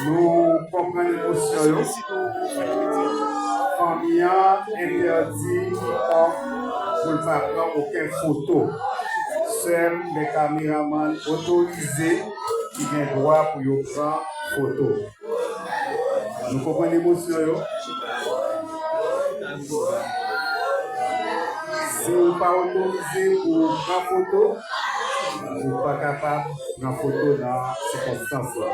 Nous comprenons l'émotion. Famille interdit pour ne pas prendre aucune photo. Seuls les caméramans autorisés qui ont le droit pour prendre photo. Nous comprenons l'émotion. Si vous n'êtes pas autorisé pour prendre photo, vous n'êtes pas capable de prendre photo dans ces circonstances-là.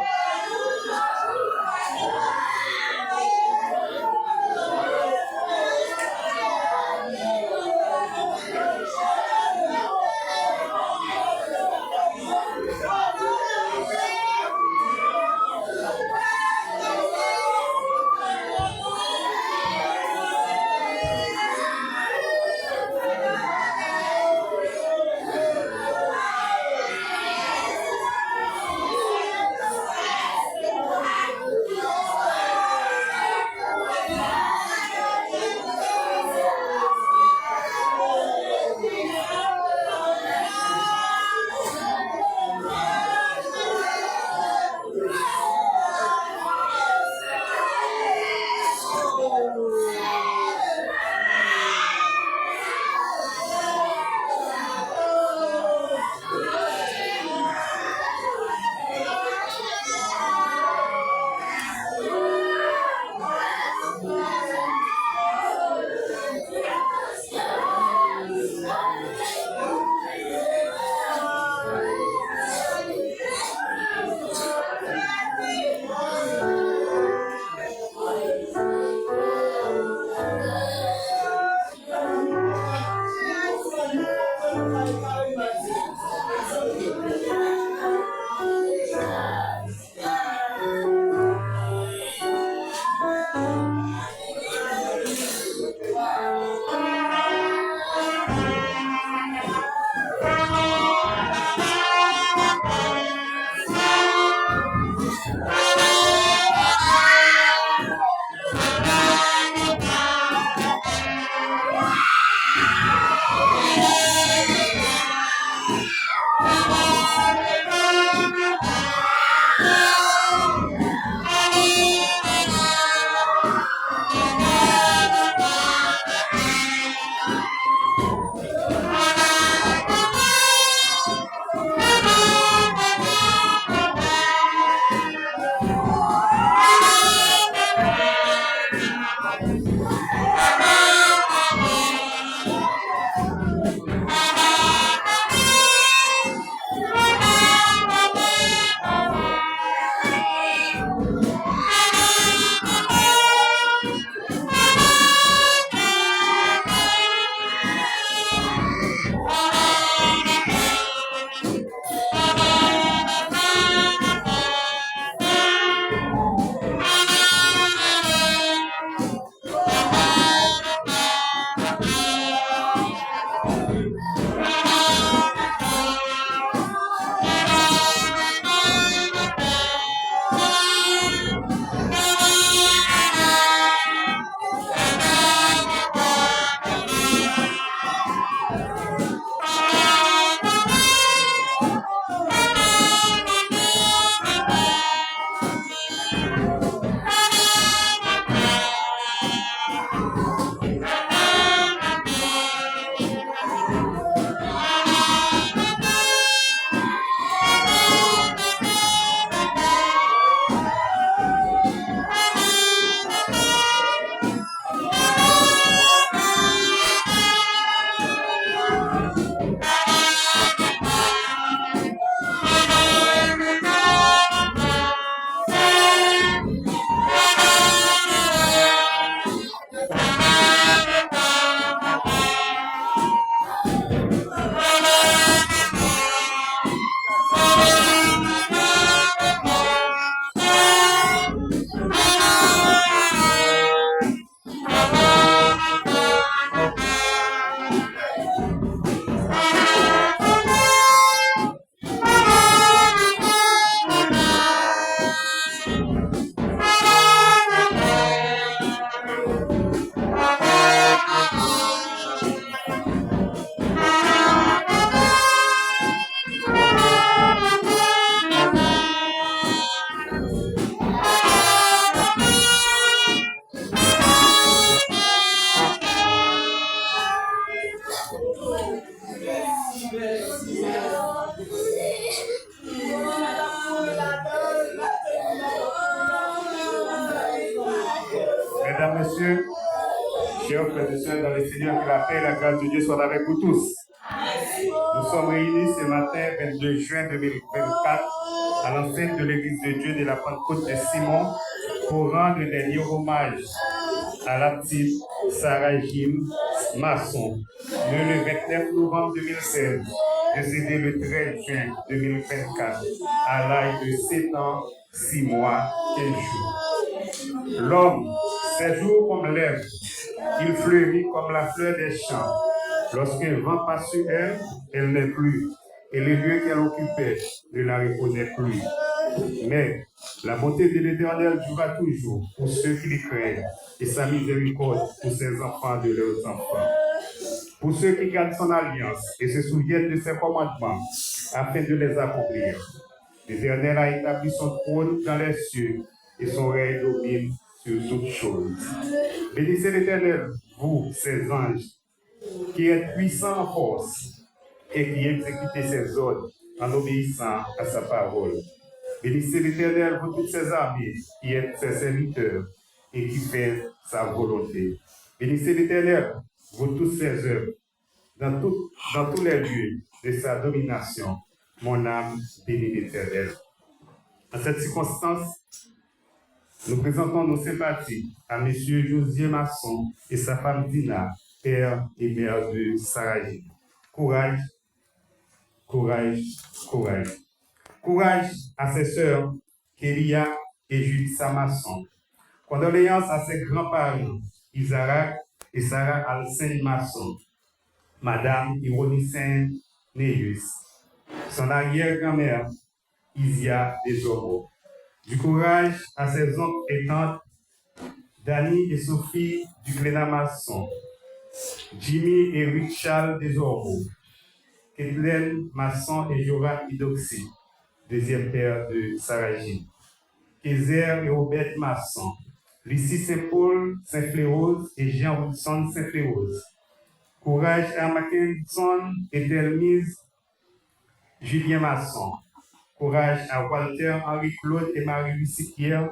Mesdames, Messieurs, chers frères et sœurs dans le Seigneur, que la paix et la grâce de Dieu soient avec vous tous. Nous sommes réunis ce matin, 22 juin 2024, à l'enceinte de l'Église de Dieu de la Pentecôte de Simon pour rendre le dernier hommage à la petite Sarah Jim Masson, née le 29 novembre 2016, décédée le 13 juin 2024, à l'âge de 7 ans, 6 mois, 15 jours. L'homme séjourne comme l'herbe, il fleurit comme la fleur des champs. Lorsqu'un vent passe sur elle, elle n'est plus, et le lieu qu'elle occupait ne la reconnaît plus. Mais la bonté de l'Éternel durera toujours pour ceux qui le craignent, et sa miséricorde pour ses enfants de leurs enfants. Pour ceux qui gardent son alliance et se souviennent de ses commandements, afin de les accomplir. L'Éternel a établi son trône dans les cieux, et son règne domine sur toutes choses. Bénissez l'Éternel, vous, ses anges, qui êtes puissants en force, et qui exécutez ses ordres en obéissant à sa parole. Bénissez l'Éternel, vous toutes ses armées, qui êtes ses serviteurs, et qui faites sa volonté. Bénissez l'Éternel, vous tous ses œuvres, dans tous les lieux de sa domination. Mon âme bénit l'Éternel. En cette circonstance, nous présentons nos sympathies à M. Josier Masson et sa femme Dina, père et mère de Sarah Jim. Courage, courage, courage. Courage à ses sœurs Kélia et Judith Masson. Condoléances à ses grands-parents Isaac et Sarah Alcine Masson, Madame Ironie Saint-Néus, son arrière-grand-mère Isia Desoro. Du courage à ses oncles et tantes Dani et Sophie Ducléna Masson, Jimmy et Richard Desormeaux, Kathleen Masson et Joram Idoxy, deuxième père de Sarah Jim, Kézer et Robert Masson, Lucie Saint-Paul Saint-Fléose et Jean Wilson Saint-Fléose. Courage à Mackinson et Thelmise Julien Masson. Courage à Walter Henri-Claude et Marie-Lucie Pierre.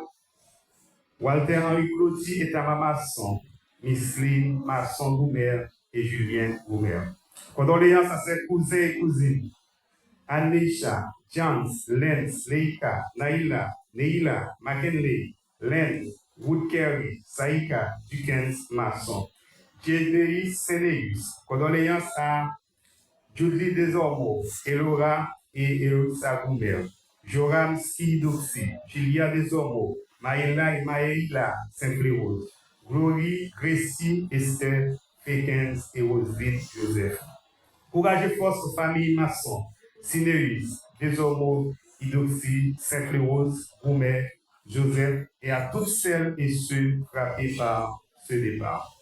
Walter Henri-Claudie et Tamara Masson. Micheline Masson-Goumer et Julien Goumer. Condoléances à ses cousins et cousines. Anisha, Jans, Lenz, Leika, Naila, Neila, McKinley, Len, Woodkerry, Saïka, Dukens, Masson. Jédéis Sénéus. Condoléances à Julie Desormeaux, Elora et Eloisa Goumer. Joram Skidoxy, Julia Desormeaux, Maëla et Maëla Saint-Fléose. Glory, Gracie, Esther, Fekens et Roselyne Joseph. Courage et force aux familles Masson, Sinéus, Desormeaux, Idoxy, Saint-Fléose, Goumer, Joseph et à toutes celles et ceux frappés par ce départ.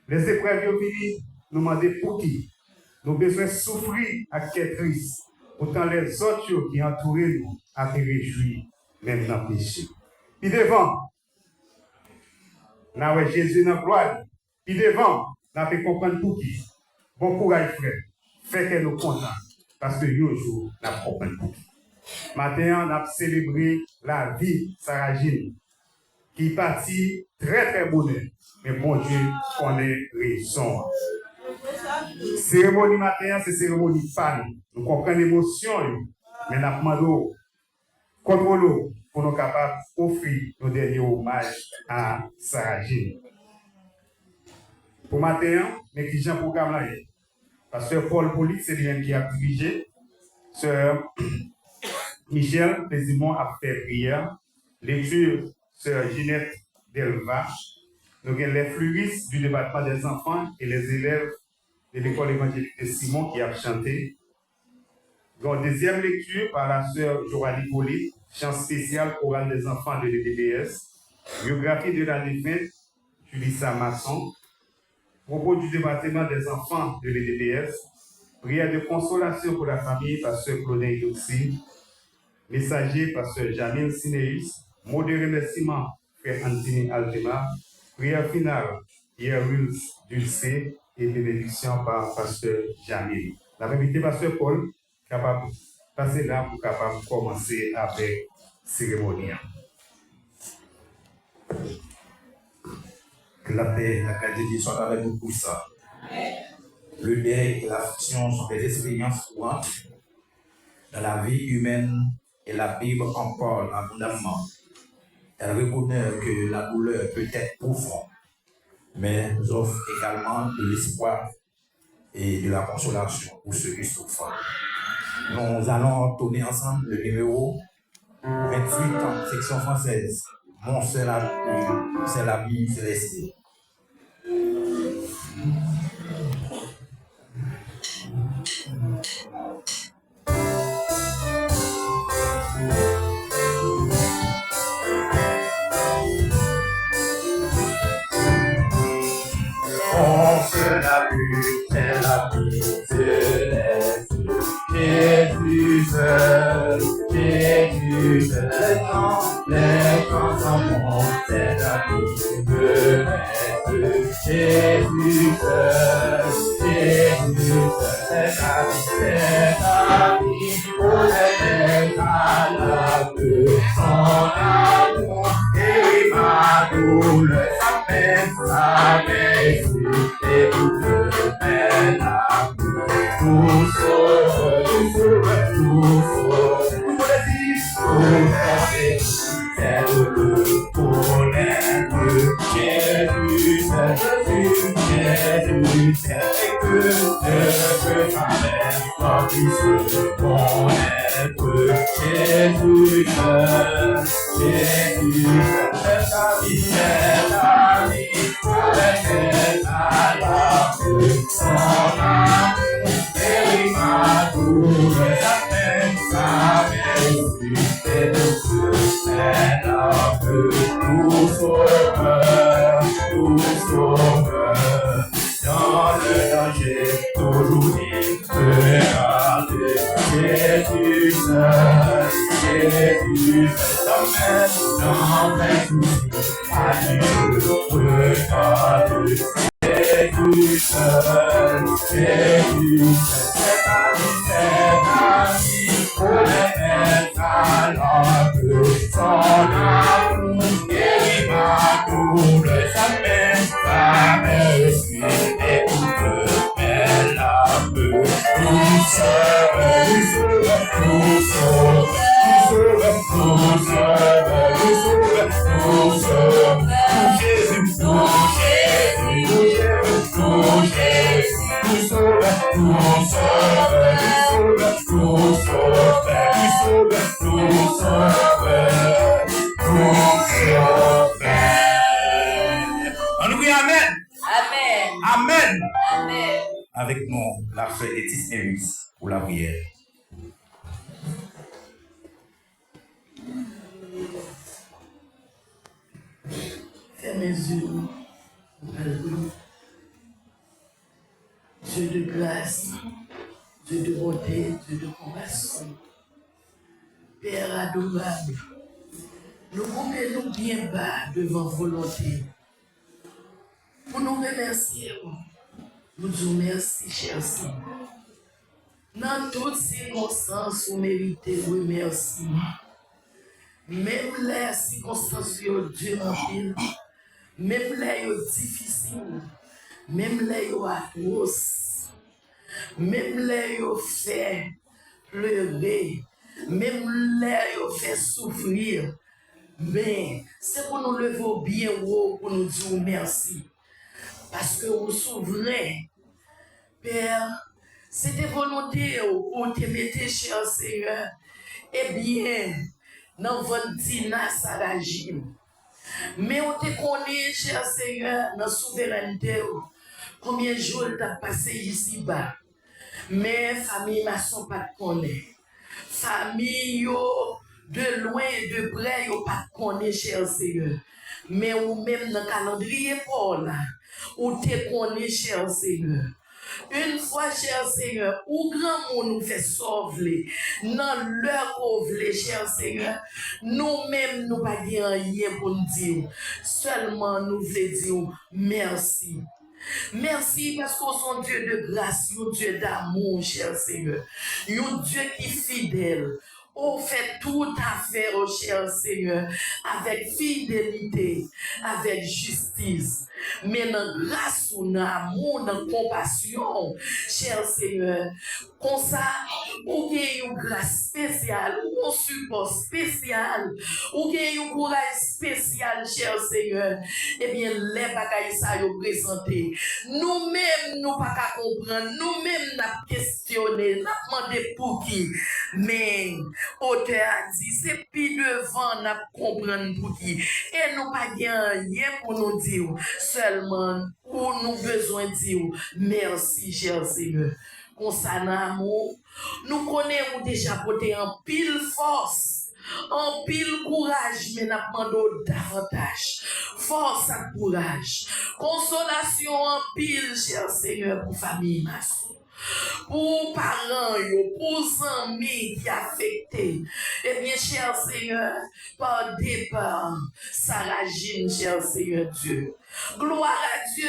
Les épreuves ont fini, nous demandons pour qui. Nous besoin souffrir à quel triste. Autant les autres qui entourent nous à te réjouir, même dans le péché. Puis devant, nous avons Jésus dans la gloire. Puis devant, nous avons comprendre pour qui. Bon courage, frère. Fait que nous contents. Parce que un jour, nous avons compris pour qui. Maintenant, nous avons célébré la vie de Sarah Jim, qui est partie très très bonne. Mais bon Dieu, on est raison. Cérémonie matin, c'est cérémonie fan. Nous comprenons l'émotion, mais nous demandons contrôle pour nous capables d'offrir nos derniers hommages à Sarah Jim. Pour matin, nous qui j'ai programme là, Pasteur Paul Polit, c'est lui qui a dirigé. Sœur Michel Pésimon a fait prière. Lecture, Sœur Ginette Delva. Nous avons les fleuristes du département des enfants et les élèves de l'école évangélique de Simon qui a chanté. Donc, deuxième lecture par la sœur Joanie Poli, chant spécial chorale des enfants de l'EDBS. Biographie de la défunte, Julissa Masson. Propos du département des enfants de l'EDBS. Prière de consolation pour la famille, pasteur Claudin Yoxi. Messager, pasteur Jamil Sinéus. Mot de remerciement, frère Anthony Aldema. Prière finale, Pierre Wills Dulcé et bénédiction par pasteur Jamil. La invité pasteur Paul, capable de passer là pour capable de commencer avec la cérémonie. la paix et la qualité de Dieu soient avec nous tous. Le deuil et l'affliction sont des expériences courantes dans la vie humaine et la Bible en parle abondamment. Elle reconnaît que la douleur peut être profonde, mais nous offre également de l'espoir et de la consolation pour ceux qui souffrent. Nous allons tourner ensemble le numéro 28 en section française. Mon c'est la vie céleste. C'est la vie céleste. Jésus seul, Jésus seul. Les temps sont bons, c'est la vie céleste. Jésus seul, c'est la vie, pour les malades, son amour et ma douleur, sa mesure. Et tout le peine à tout sauve, c'est le pour Jésus, c'est que sa mère, quand il se connaître, Jésus, c'est la vie, c'est la vie, c'est la vie, son amour, et ma douleur, sa vérité de Dieu, c'est la vie, tout sauveur, dans le danger, toujours il peut garder, Jésus seul, dans mes soucis, à Dieu regarde, Jésus seul, c'est la vie, pour les malades, son amour, et ma douleur, sa mesure, et toute belle âme, nous Amen. Amen. Avec nous, la fête Laetitia Eris pour la prière. Fais mes yeux, Alléluia. Dieu de grâce, Dieu de bonté, Dieu de compassion. Père adorable, nous nous bien bas devant volonté. Pour nous remercier, nous disons merci, cher Seigneur. Dans toutes circonstances, vous méritez remerciement. Même les circonstances, Dieu m'en même les difficiles, même les atroces, même les fait pleurer, même les fait souffrir. Mais c'est pour nous lever bien haut, pour nous dire merci. Parce que vous souverain, Père, c'était volonté où te mettez, cher Seigneur, eh bien, dans votre dîner, ça agit. Mais on te connaît, cher Seigneur, dans la souveraineté, combien de jours tu as passé ici-bas. Mais famille ne sont pas de connaître. Famille, de loin et de près, yo pas de connaître, cher Seigneur. Mais ou même dans le calendrier, Paul, ou te connaît, cher Seigneur. Une fois, cher Seigneur, où grand monde nous fait sauver, dans leur pauvre, cher Seigneur, nous-mêmes, nous pas rien pour nous dire. Seulement, nous voulons dire merci. Merci parce qu'on est un Dieu de grâce, un Dieu d'amour, cher Seigneur. Un Dieu qui est fidèle. Oh, faites toute affaire, oh cher Seigneur, avec fidélité, avec justice, mais dans grâce, dans amour, dans compassion, cher Seigneur. Comme ça, ou gagne une grâce spéciale, ou un support spécial, ou gagne un courage spécial, cher Seigneur. Eh bien, les bagailles ça yo présenté. Nous-mêmes, nous pas qu'à comprendre, nous-mêmes, n'a questionné, n'a demandé pour qui. Mais, auteur a dit, c'est plus devant, n'a comprendre pour qui. Et nous pas rien pour nous dire, seulement, où nous besoin de dire, merci, cher Seigneur. Concernant l'amour, nous connaissons déjà porté en pile force, en pile courage, mais nous demandons davantage. Force et courage. Consolation en pile, cher Seigneur, pour famille maçon. Pour parents, pour amis qui affectés. Eh bien, cher Seigneur, par départ, Sarah Jean, cher Seigneur Dieu. Gloire à Dieu.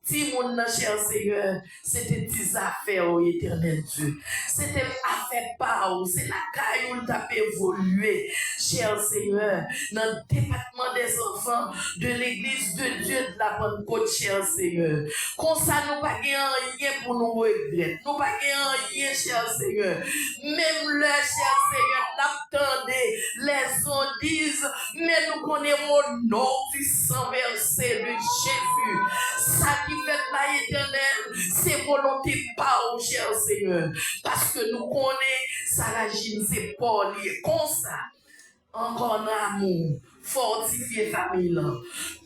Si mon cher Seigneur, c'était des affaires au éternel Dieu. C'était affaire pas où c'est la caille où t'as évolué, cher Seigneur, dans le département des enfants de l'église de Dieu de la Pentecôte, cher Seigneur. Comme ça, nous pas rien pour nous regretter. Nous pas rien, cher Seigneur. Même le cher Seigneur, l'attendait, les gens disent, mais nous connaissons au nom puissant versé de Jésus. Ça qui fait la éternelle, c'est volonté pas au cher Seigneur. Parce que nous connaissons, Sarah Jean, c'est pas lié comme ça. Encore en amour, fortifier famille là.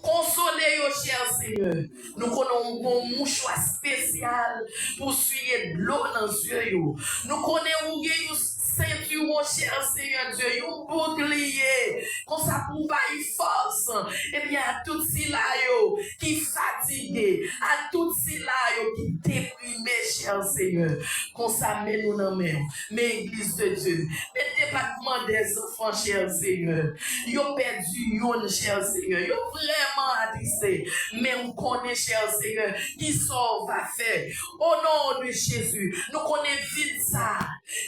Consoler au cher Seigneur. Nous connaissons un mouchoir spécial pour suivre de l'eau dans les yeux. Nous connaissons une ceinture, mon cher Seigneur Dieu, un bouclier, comme ça pour bailler force. Eh bien, à tout cela qui fatigué, à tout cela qui déprimé, cher Seigneur, comme ça, mets-nous dans la main, mais église de Dieu, mais département des enfants, cher Seigneur, ils ont perdu, cher Seigneur, ils ont vraiment attristé, mais on connaît, cher Seigneur, qui sauve à faire. Au nom de Jésus, nous connaissons vite ça,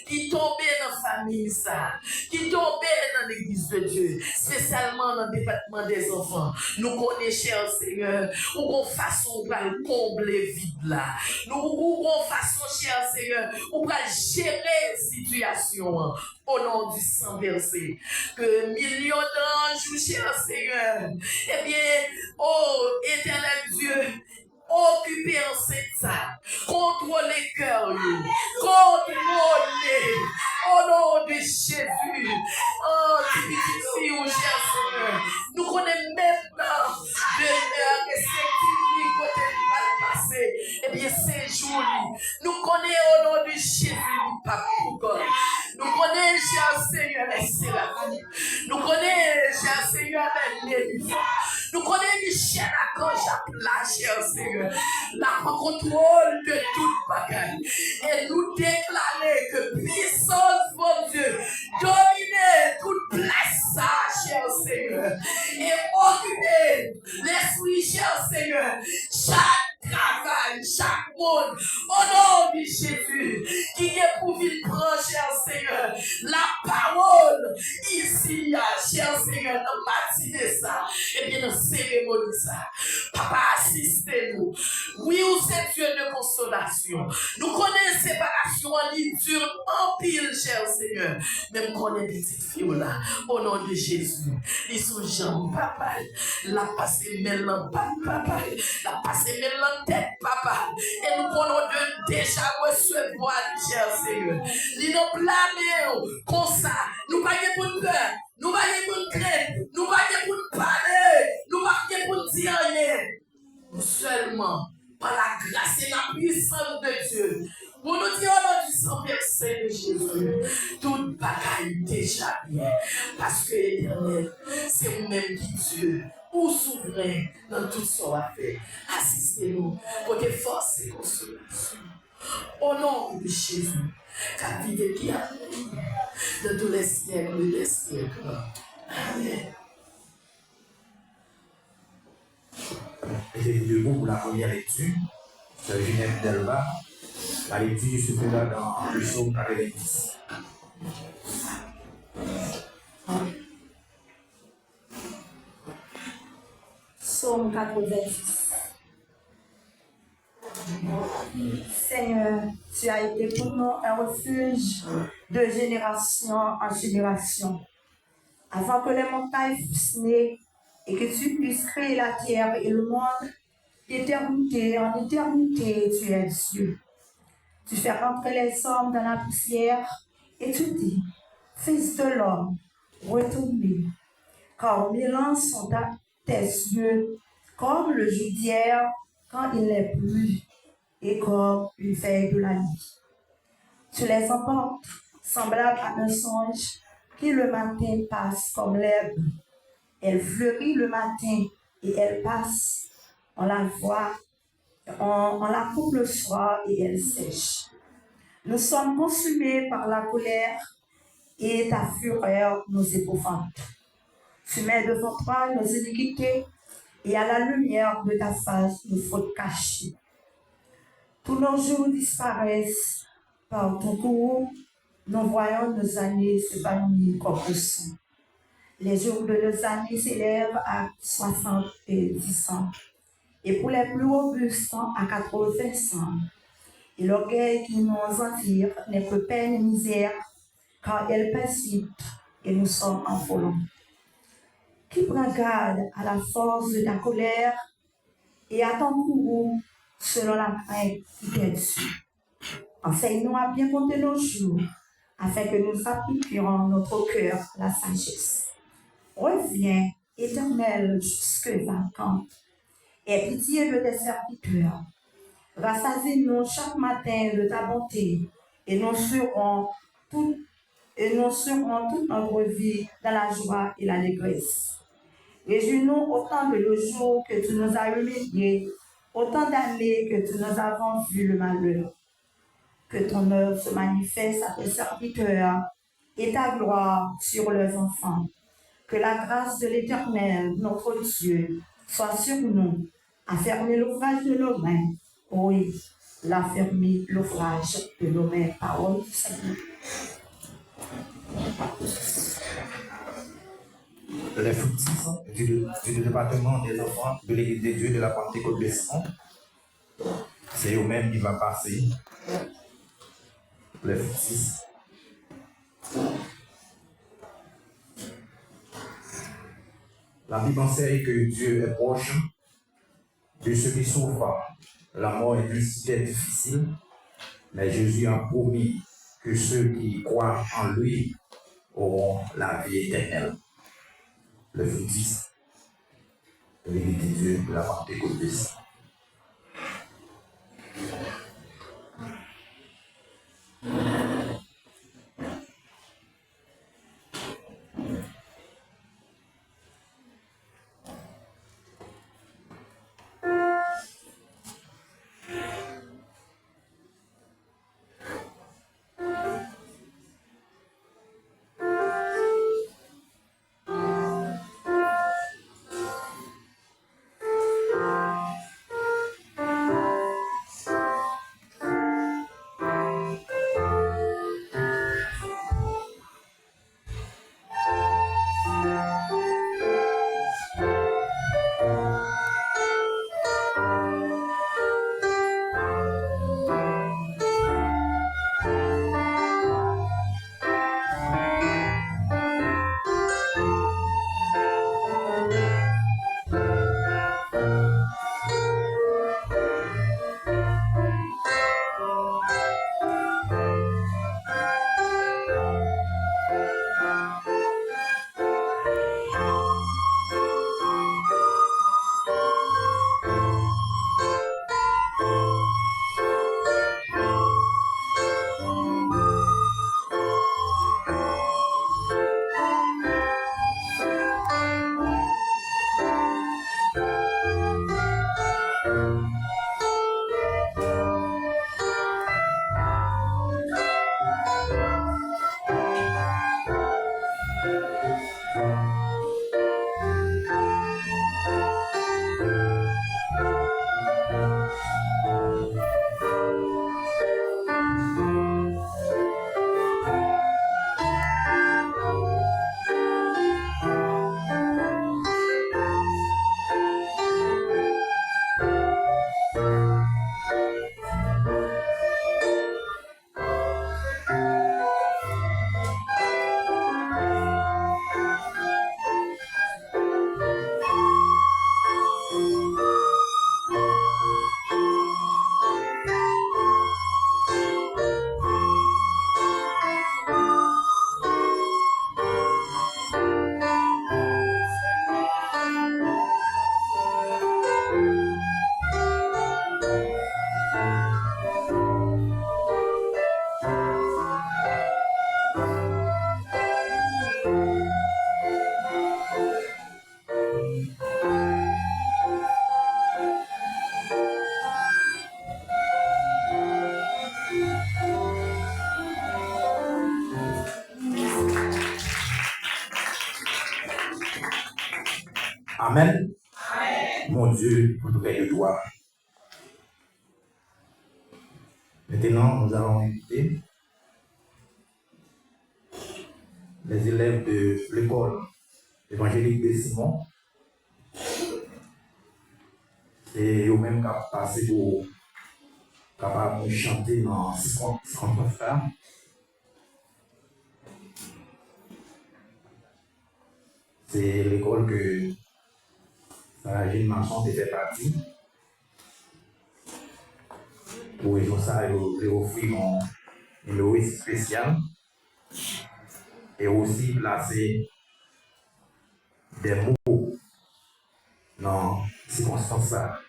qui tombait dans la famille, ça, qui tombait dans l'église de Dieu, spécialement dans le département des enfants. Nous connaissons, cher Seigneur, ou qu'on façon de combler vide là. Nous, ou qu'on façon, cher Seigneur, ou qu'on gérer la situation. Au nom du sang versé, que millions d'anges, cher Seigneur, eh bien, oh éternel Dieu, occupez en cette salle, contrôlez les cœurs, contrôlez, au nom de Jésus, oh, fille, cher Seigneur, nous connaissons maintenant de respectives côté de passé, eh bien, c'est joli, nous connaissons au nom de Jésus, Papa, nous connaissons, cher Seigneur, les séraphins, nous connaissons, cher Seigneur, les éléphants, nous connaissons Michel à quand j'appelle, cher Seigneur, la contrôle de toute bagaille. Et nous déclarer que puissance, mon Dieu, dominer toute place, ça, cher Seigneur, et occuper l'esprit, cher Seigneur, chaque travail, chaque monde, au nom de Jésus, qui est pour vivre prendre, cher Seigneur, la parole ici, cher Seigneur, dans la matinée, ça, et bien dans la cérémonie, ça. Papa, assistez-nous. Oui, ou c'est Dieu de consolation. Nous connaissons séparation en dure en pile, cher Seigneur. Même qu'on est des petites filles là, au nom de Jésus. Ils sont jambes, papa. La passé mêlant, papa. La passé mêlant tête, papa. Et nous prenons déjà recevoir, cher Seigneur. Ils nous blâmons comme ça. Nous ne pas pour peur. Nous ne pas pour craindre. Nous ne pas pour parler. Nous ne pas pour dire rien. Seulement par la grâce et la puissance de Dieu. Pour nous dire au nom du sang versé de Jésus, toute bagaille déjà bien. Parce que l'éternel, c'est vous-même qui Dieu, ou souverain dans tout ce qu'on a fait. Assistez-nous pour des forces et consolation. Au nom de Jésus, car vivez qui a de tous les siècles des siècles. Amen. Mettez-vous debout pour la première lecture. C'est Genève Delva. La lecture se fait là dans le psaume 90. Psaume 90. Seigneur, tu as été pour nous un refuge de génération en génération. Avant que les montagnes fussent nées et que tu puisses créer la terre et le monde, d'éternité en éternité, tu es Dieu. Tu fais rentrer les hommes dans la poussière et tu dis, Fils de l'homme, retournez, car mille ans sont à tes yeux, comme le jour d'hier quand il n'est plus, et comme une veille de la nuit. Tu les emportes, semblables à un songe, qui le matin passe comme l'herbe. Elle fleurit le matin et elle passe. On la voit, on la coupe le soir et elle sèche. Nous sommes consumés par la colère et ta fureur nous épouvante. Tu mets devant toi nos iniquités et à la lumière de ta face nos fautes cachées. Tous nos jours disparaissent par ton courroux. Nous voyons nos années s'évanouir comme le son. Les jours de nos années s'élèvent à 70 ans, et pour les plus robustes à 80 ans. Et l'orgueil qui nous en tire n'est que peine et misère, car elle passe vite et nous sommes en volant. Qui prend garde à la force de ta colère et à ton courroux selon la crainte qui t'est dessus. Enseigne-nous à bien compter nos jours, afin que nous appliquions notre cœur à la sagesse. Reviens, Éternel, jusque quand? Aie pitié de tes serviteurs. Rassasie-nous chaque matin de ta bonté, et nous serons toute notre vie dans la joie et l'allégresse. Réjouis-nous autant de le jour que tu nous as humiliés, autant d'années que tu nous avons vu le malheur. Que ton œuvre se manifeste à tes serviteurs et ta gloire sur leurs enfants. Que la grâce de l'Éternel, notre Dieu, soit sur nous. Affermis l'ouvrage de nos mains. Oui, l'affermis l'ouvrage de nos mains. Parole du Seigneur. Les fructifs du département des enfants de l'Église de Dieu de la Pentecôte Besson, c'est eux-mêmes qui vont passer. Les fructifs. La Bible enseigne que Dieu est proche de ceux qui souffrent. La mort est difficile, mais Jésus a promis que ceux qui croient en lui auront la vie éternelle. Le fructif de l'Église de Dieu de la Pentecôte Besson. Amen. Mon Dieu, pour trouver le droit. Maintenant, nous allons inviter les élèves de l'école évangélique de Simon. Et eux-mêmes qui ont passé pour capable de chanter dans 50 frères. C'est l'école que Sarah Jeanne Marchand fait partie. Pour ils ont ça, ils offrir un numéro spécial et aussi placer des mots dans ces circonstances-là.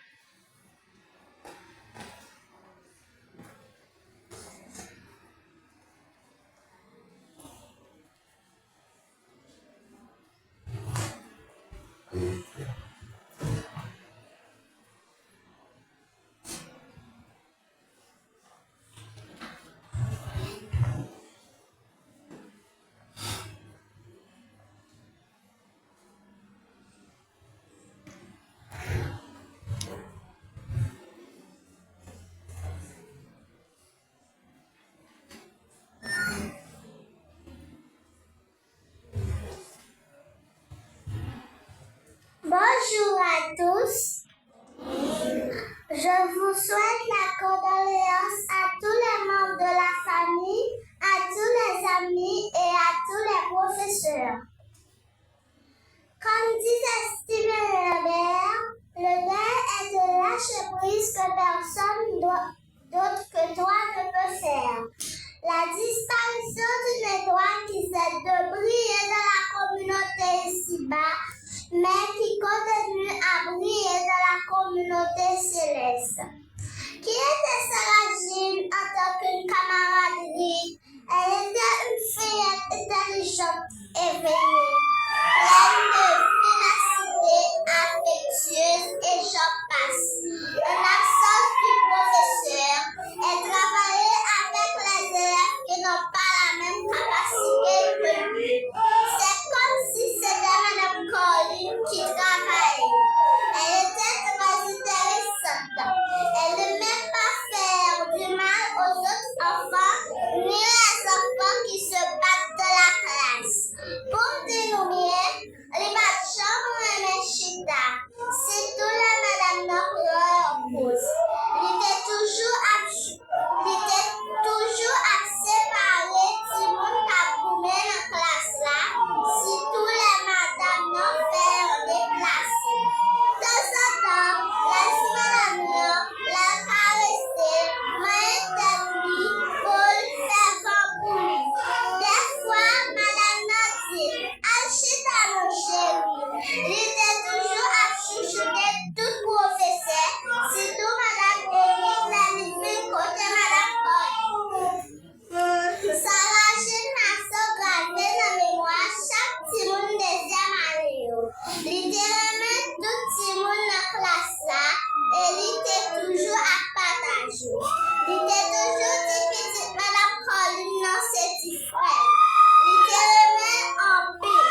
Bonjour à tous. Je vous souhaite la condoléance à tous les membres de la famille, à tous les amis et à tous les professeurs. Comme disait Steven Herbert, le deuil est de lâcher prise que personne d'autre que toi ne peut faire. La disparition d'une étoile qui cesse de briller dans la communauté ici-bas, mais qui continue à briller dans la communauté céleste. Qui était Sarah Jeanne en tant qu'une camaraderie? Elle était une fillette intelligente et éveillée, pleine de vivacité, affectueuse et j'en passe. En absence du professeur, elle travaillait avec les élèves qui n'ont pas la même capacité que lui. C'est comme si c'était Madame Colline qui travaillait. Elle était très intéressante. Elle n'aimait pas faire du mal aux autres enfants, ni les enfants qui se battent de la classe. Pour dire bien, les chambre et Chita, c'est tout la Madame Nord pose. Il était toujours à séparer si mon caboumé dans la classe là, si tous les Madame Nord faire déplacer. De ce temps, laisse Madame Nord la caresser, main de lui, pour le faire bambouler. Des fois, Madame Nord dit, Alchita mon chéri, il était toujours à chouchouter tout professeur, surtout Madame Eric, la livre côté Madame Paul. Sarah Jeanne a sauvegarde dans la mémoire chaque petit monde deuxième année. Littéralement, tout petit monde dans la classe là, et il était toujours à partager. Il était toujours dit petite Madame Colline dans ses petits frères. Littéralement en paix.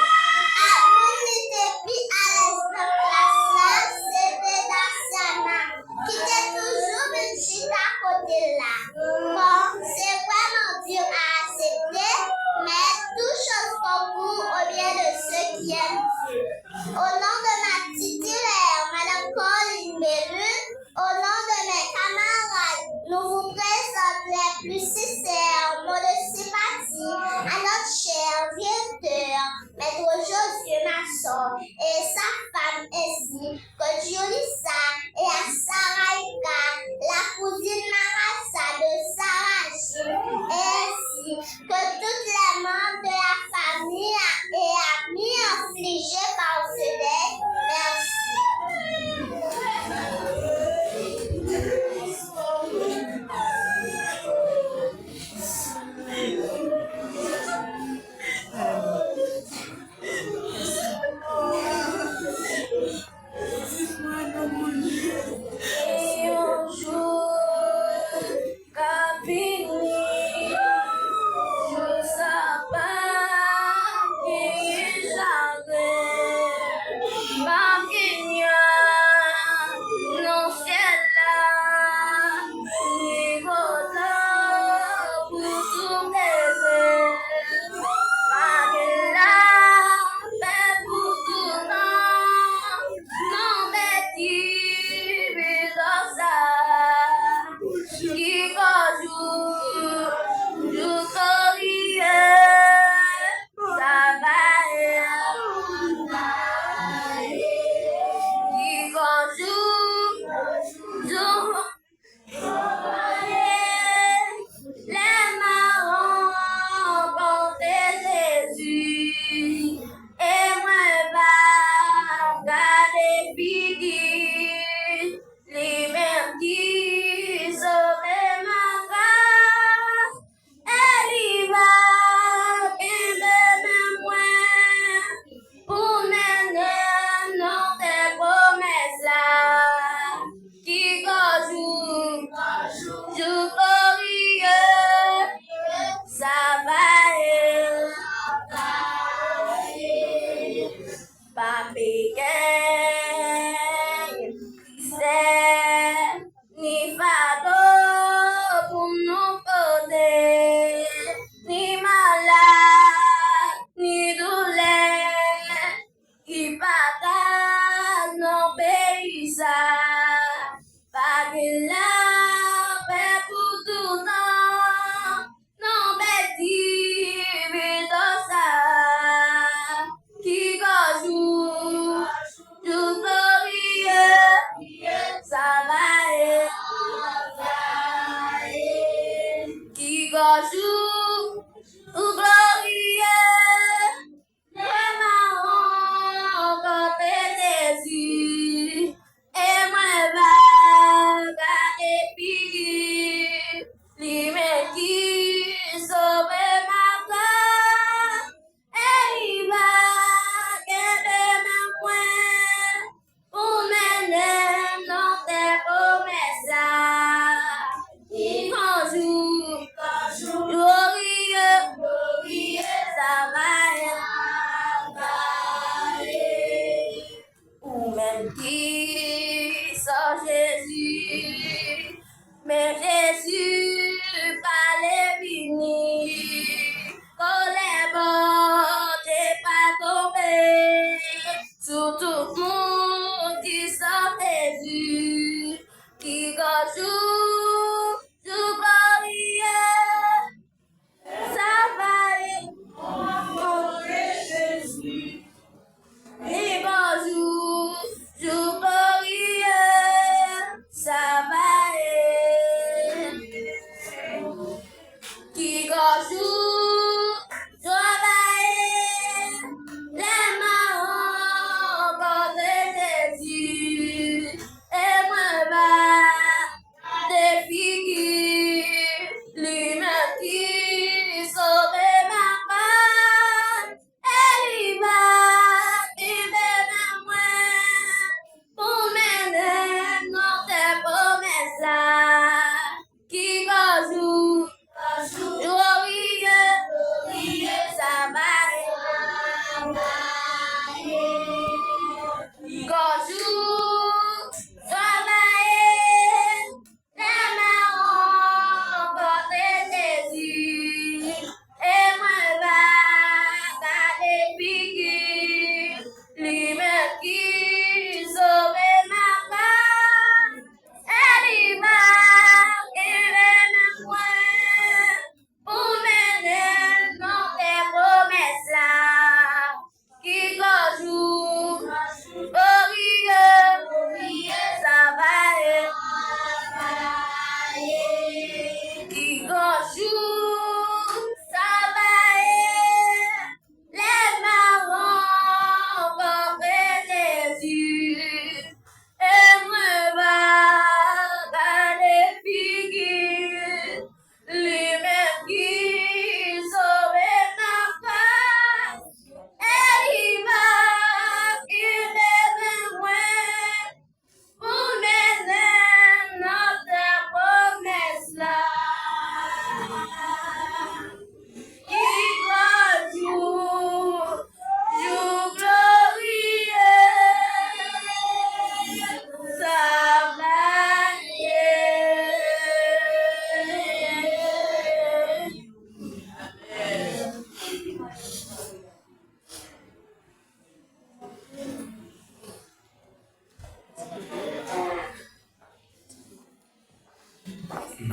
Après, il était plus à l'aise dans la classe là, c'était Daciana, qui était toujours une chute à côté là. Bon, c'est vraiment dur à accepter, mais tout chose concourt au bien de ceux qui aiment Dieu. Au nom de ma titulaire, Madame Colline Bellune, au nom de mes camarades, nous vous présentons les plus sincères mots de sympathie à notre cher directeur, Maître Josué Masson, et sa femme ainsi que Julissa, et à Sarah Ika, la cousine Marassa de Sarah Jeanne, et ainsi que tous les membres de la famille et amis affligés par ce deuil. Moi, non,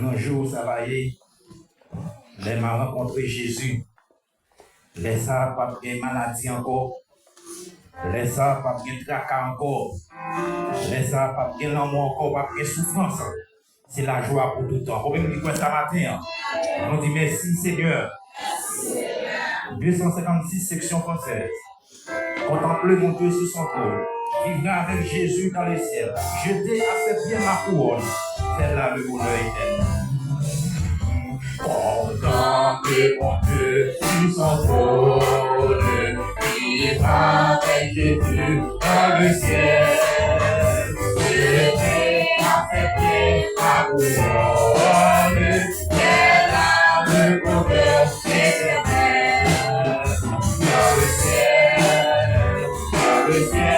Un jour, ça va y aller. Les m'a rencontré Jésus. Les ça pas bien maladie encore. Les ça pas bien tracas encore. Les ça pas bien l'amour encore, pas bien souffrance. C'est la joie pour tout le temps. Vous pouvez me dire quoi ça matin? On dit merci Seigneur. 256 section française. Contemplez mon Dieu sur son trône. Vivra avec Jésus dans les ciels. Jetez à ses pieds ma couronne. Celle-là le bonheur éternel. Contemplez mon Dieu sur son trône. Vivra avec Jésus dans le ciel. Jetez à ses pieds ma couronne. Celle-là le bonheur éternel. Dans le ciel.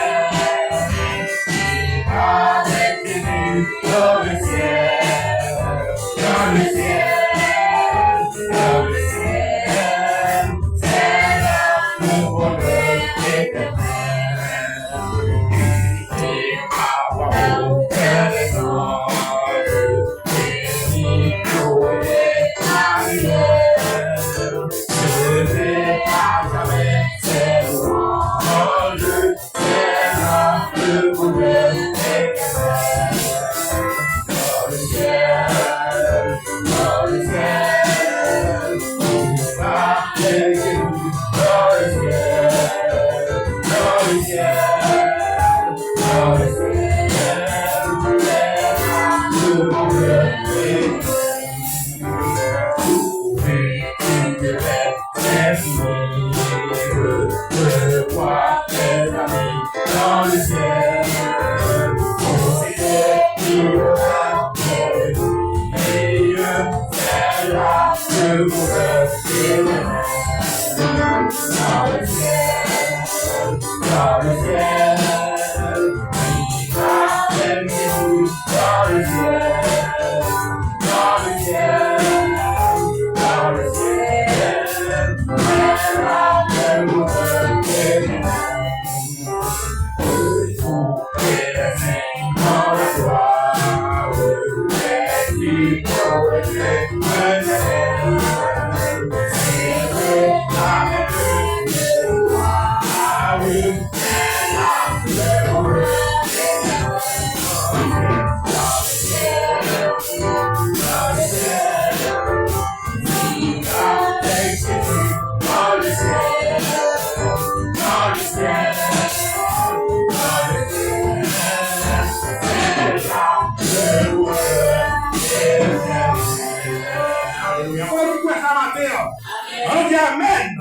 On dit Amen.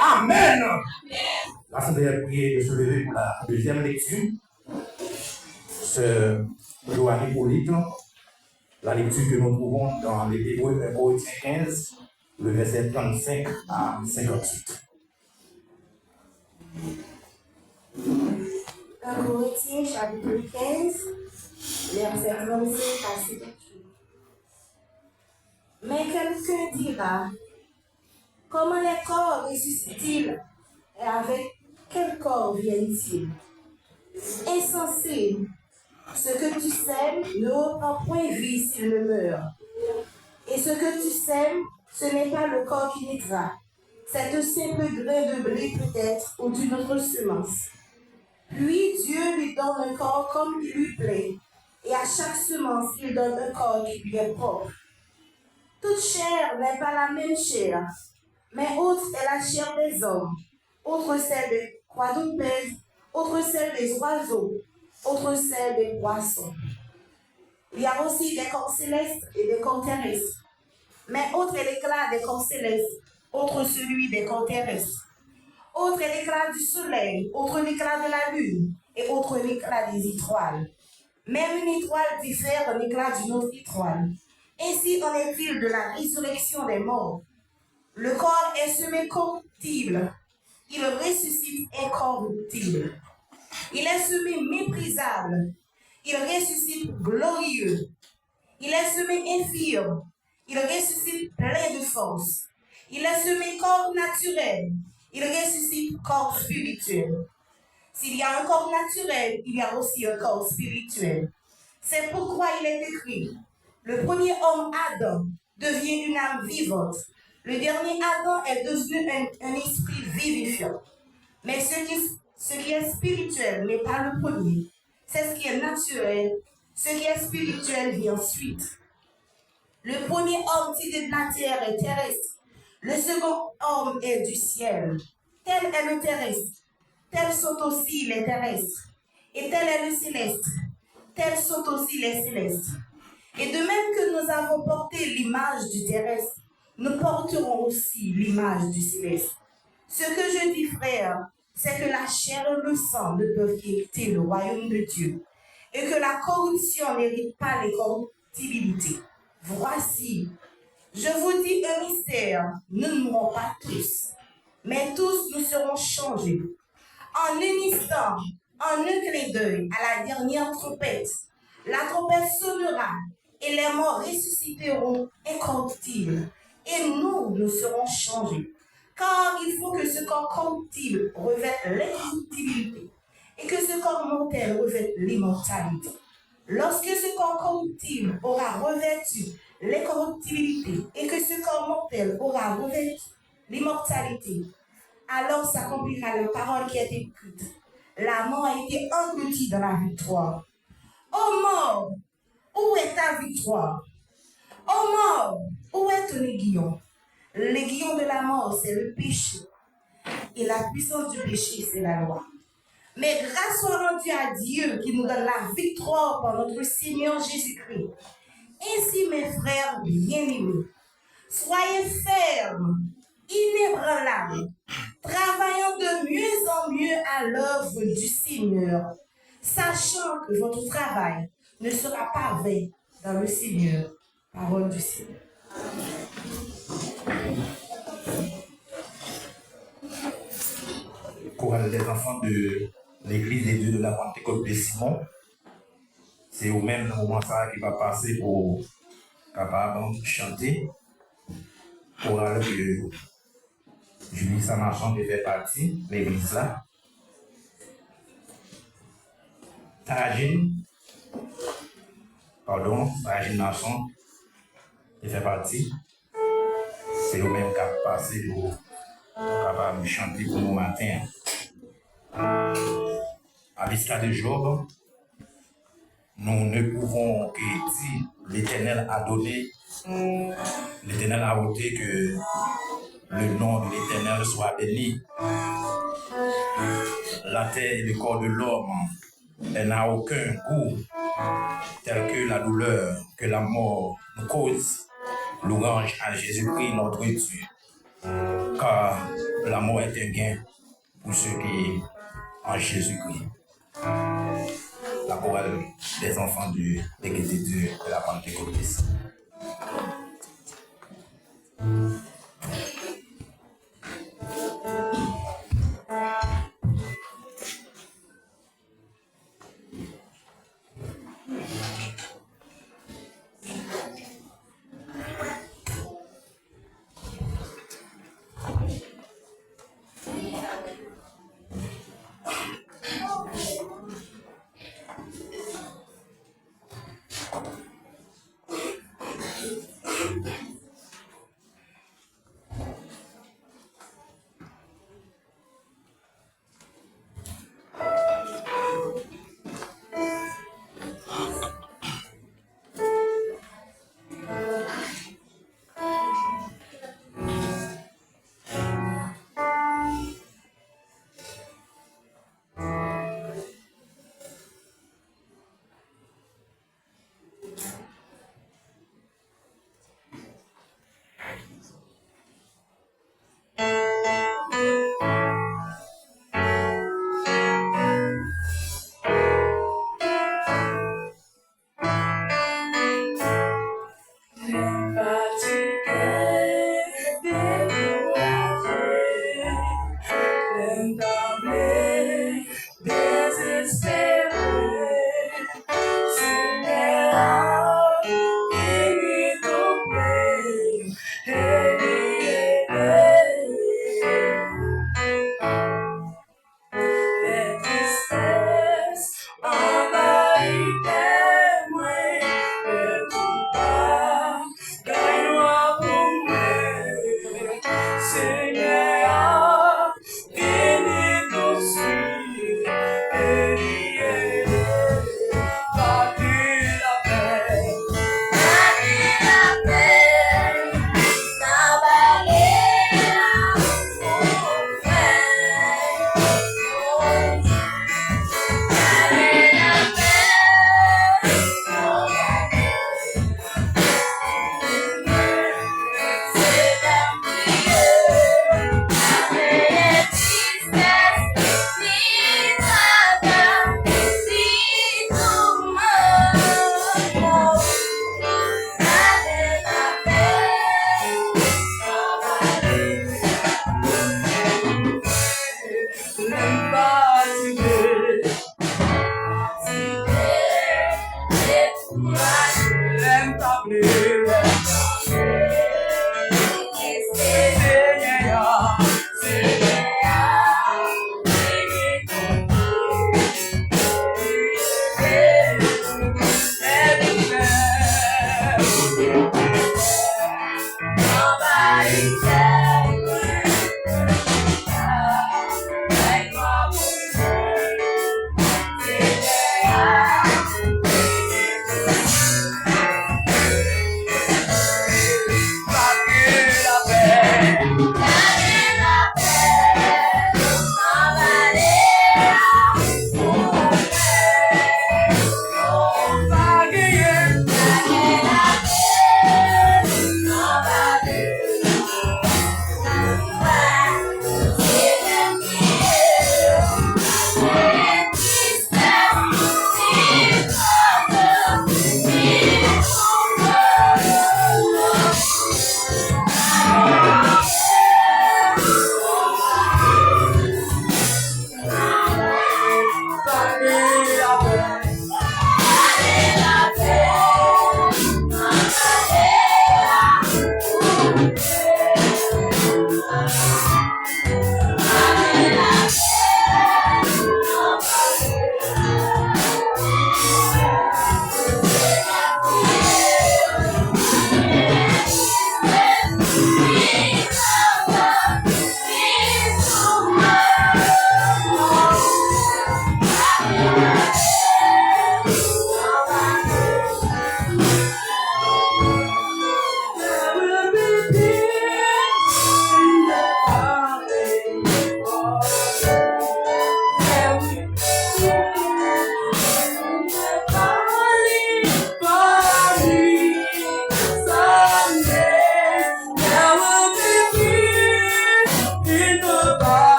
Amen. L'Assemblée a prié de se lever pour la deuxième lecture. Ce Joanne Hippolyte, la lecture que nous trouvons dans les Hébreux 15, le verset 35 à 58. Un Corinthiens chapitre 15, verset 35 à 58. Mais quelqu'un dira, comment les corps ressuscitent-ils et avec quel corps viennent-ils? Insensé, ce que tu sèmes ne reprend point vie s'il ne meurt. Et ce que tu sèmes, ce n'est pas le corps qui naîtra, c'est un simple grain de blé peut-être ou d'une autre semence. Puis Dieu lui donne un corps comme il lui plaît, et à chaque semence il donne un corps qui lui est propre. Toute chair n'est pas la même chair, mais autre est la chair des hommes, autre celle des quadrupèdes, autre celle des oiseaux, autre celle des poissons. Il y a aussi des corps célestes et des corps terrestres, mais autre est l'éclat des corps célestes, autre celui des corps terrestres. Autre est l'éclat du soleil, autre l'éclat de la lune, et autre l'éclat des étoiles. Même une étoile diffère de l'éclat d'une autre étoile. Ainsi en est-il de la résurrection des morts. Le corps est semé corruptible, il ressuscite incorruptible. Il est semé méprisable, il ressuscite glorieux. Il est semé infirme, il ressuscite plein de force. Il est semé corps naturel, il ressuscite corps spirituel. S'il y a un corps naturel, il y a aussi un corps spirituel. C'est pourquoi il est écrit, le premier homme, Adam, devient une âme vivante. Le dernier Adam est devenu un esprit vivifiant. Mais ce qui est spirituel n'est pas le premier. C'est ce qui est naturel. Ce qui est spirituel vient ensuite. Le premier homme tiré de la terre est terrestre. Le second homme est du ciel. Tel est le terrestre. Tels sont aussi les terrestres. Et tel est le céleste. Tels sont aussi les célestes. Et de même que nous avons porté l'image du terrestre, nous porterons aussi l'image du céleste. Ce que je dis, frère, c'est que la chair et le sang ne peuvent hériter le royaume de Dieu, et que la corruption n'hérite pas les corruptibilités. Voici, je vous dis un mystère, nous ne mourrons pas tous, mais tous nous serons changés. En un instant, en un clin d'œil à la dernière trompette. La trompette sonnera et les morts ressusciteront incorruptibles et nous serons changés. Car il faut que ce corps corruptible revête l'incorruptibilité et que ce corps mortel revête l'immortalité. Lorsque ce corps corruptible aura revêtu l'incorruptibilité et que ce corps mortel aura revêtu l'immortalité, alors s'accomplira la parole qui est écrite. La mort a été engloutie dans la victoire. Ô mort, où est ta victoire? Ô mort, où est ton aiguillon? L'aiguillon de la mort, c'est le péché. Et la puissance du péché, c'est la loi. Mais grâce soit rendue à Dieu qui nous donne la victoire par notre Seigneur Jésus-Christ. Ainsi, mes frères bien-aimés, soyez fermes, inébranlables, travaillant de mieux en mieux à l'œuvre du Seigneur, sachant que votre travail ne sera pas vain dans le Seigneur. Parole du Seigneur. Chorale des enfants de l'église des Dieux de la Pentecôte de Simon. C'est au même moment ça qui va passer pour capable de chanter. Chorale que Julie Samarchand qui fait partie de l'église là. Taragine Marchand qui fait partie. C'est au même qui va passer pour capable de chanter pour nous matin. À l'histoire de Job, nous ne pouvons que dire l'Éternel a donné, l'Éternel a ôté que le nom de l'Éternel soit béni. La terre et le corps de l'homme, elle n'a aucun goût tel que la douleur que la mort nous cause. Louange à Jésus-Christ notre Dieu, car la mort est un gain pour ceux qui en Jésus-Christ. La chorale des enfants de l'Église de Dieu de la Pentecôte.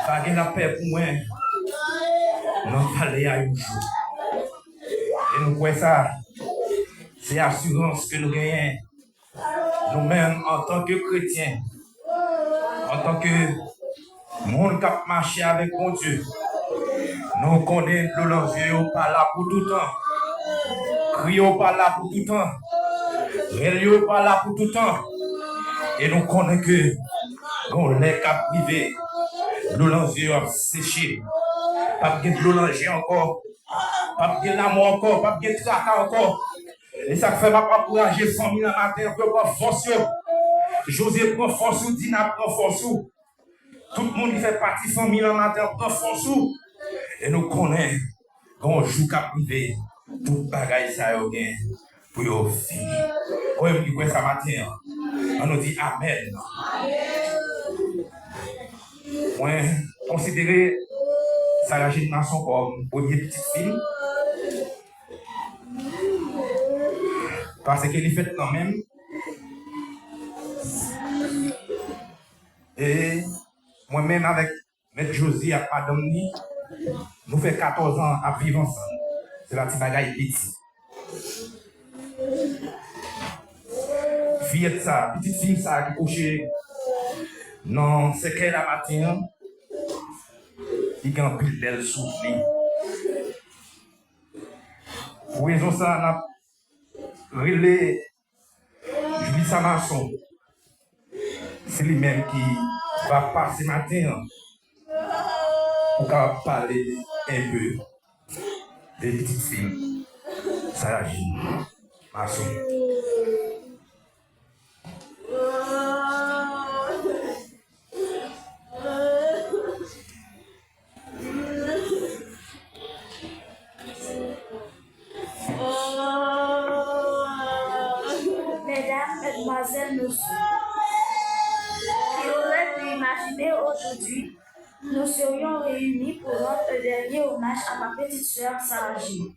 Pas de la paix pour moi. Non, fallait à une jour. Et nous croyons ça. C'est l'assurance que nous gagnons. Nous-mêmes, en tant que chrétiens, en tant que monde qui a marché avec mon Dieu, nous connaissons que l'enjeu pas là pour tout le temps. Crions pas là pour tout le temps. Rélions pas là pour tout le temps. Et nous connaissons que nous les cap privés, l'enjeu a séché. Pas de l'enjeu encore. Pas de l'amour encore. Pas de tracas encore. Et ça fait ma pas encourager 100 000 matin pour prendre force. José prend force, Dina prend force. Tout le monde qui fait partie de 100 000 matin prend force. Et nous connaissons qu'on joue qu'à privé. Tout bagaille ça y est pour finir. Oui, qui croit ça matin. On nous dit Amen. Moi, considérer Sarah Génération comme premier petit film. Parce qu'elle est faite quand même. Et moi-même avec M. Josie et Adam Ni, nous faisons 14 ans à vivre ensemble. C'est la petite bagaille petit. Fillette ça, petite fille ça qui couche. Non, c'est qu'elle a matin. Il a un pile belle souffle. Pour raison ça, on a relais Julie Samasson. C'est lui-même qui va passer matin pour parler un peu des petites filles. Sarah Masson. Mesdames, Mesdemoiselles, Messieurs, qui aurait pu imaginer aujourd'hui, nous serions réunis pour rendre le dernier hommage à ma petite sœur Sarah J.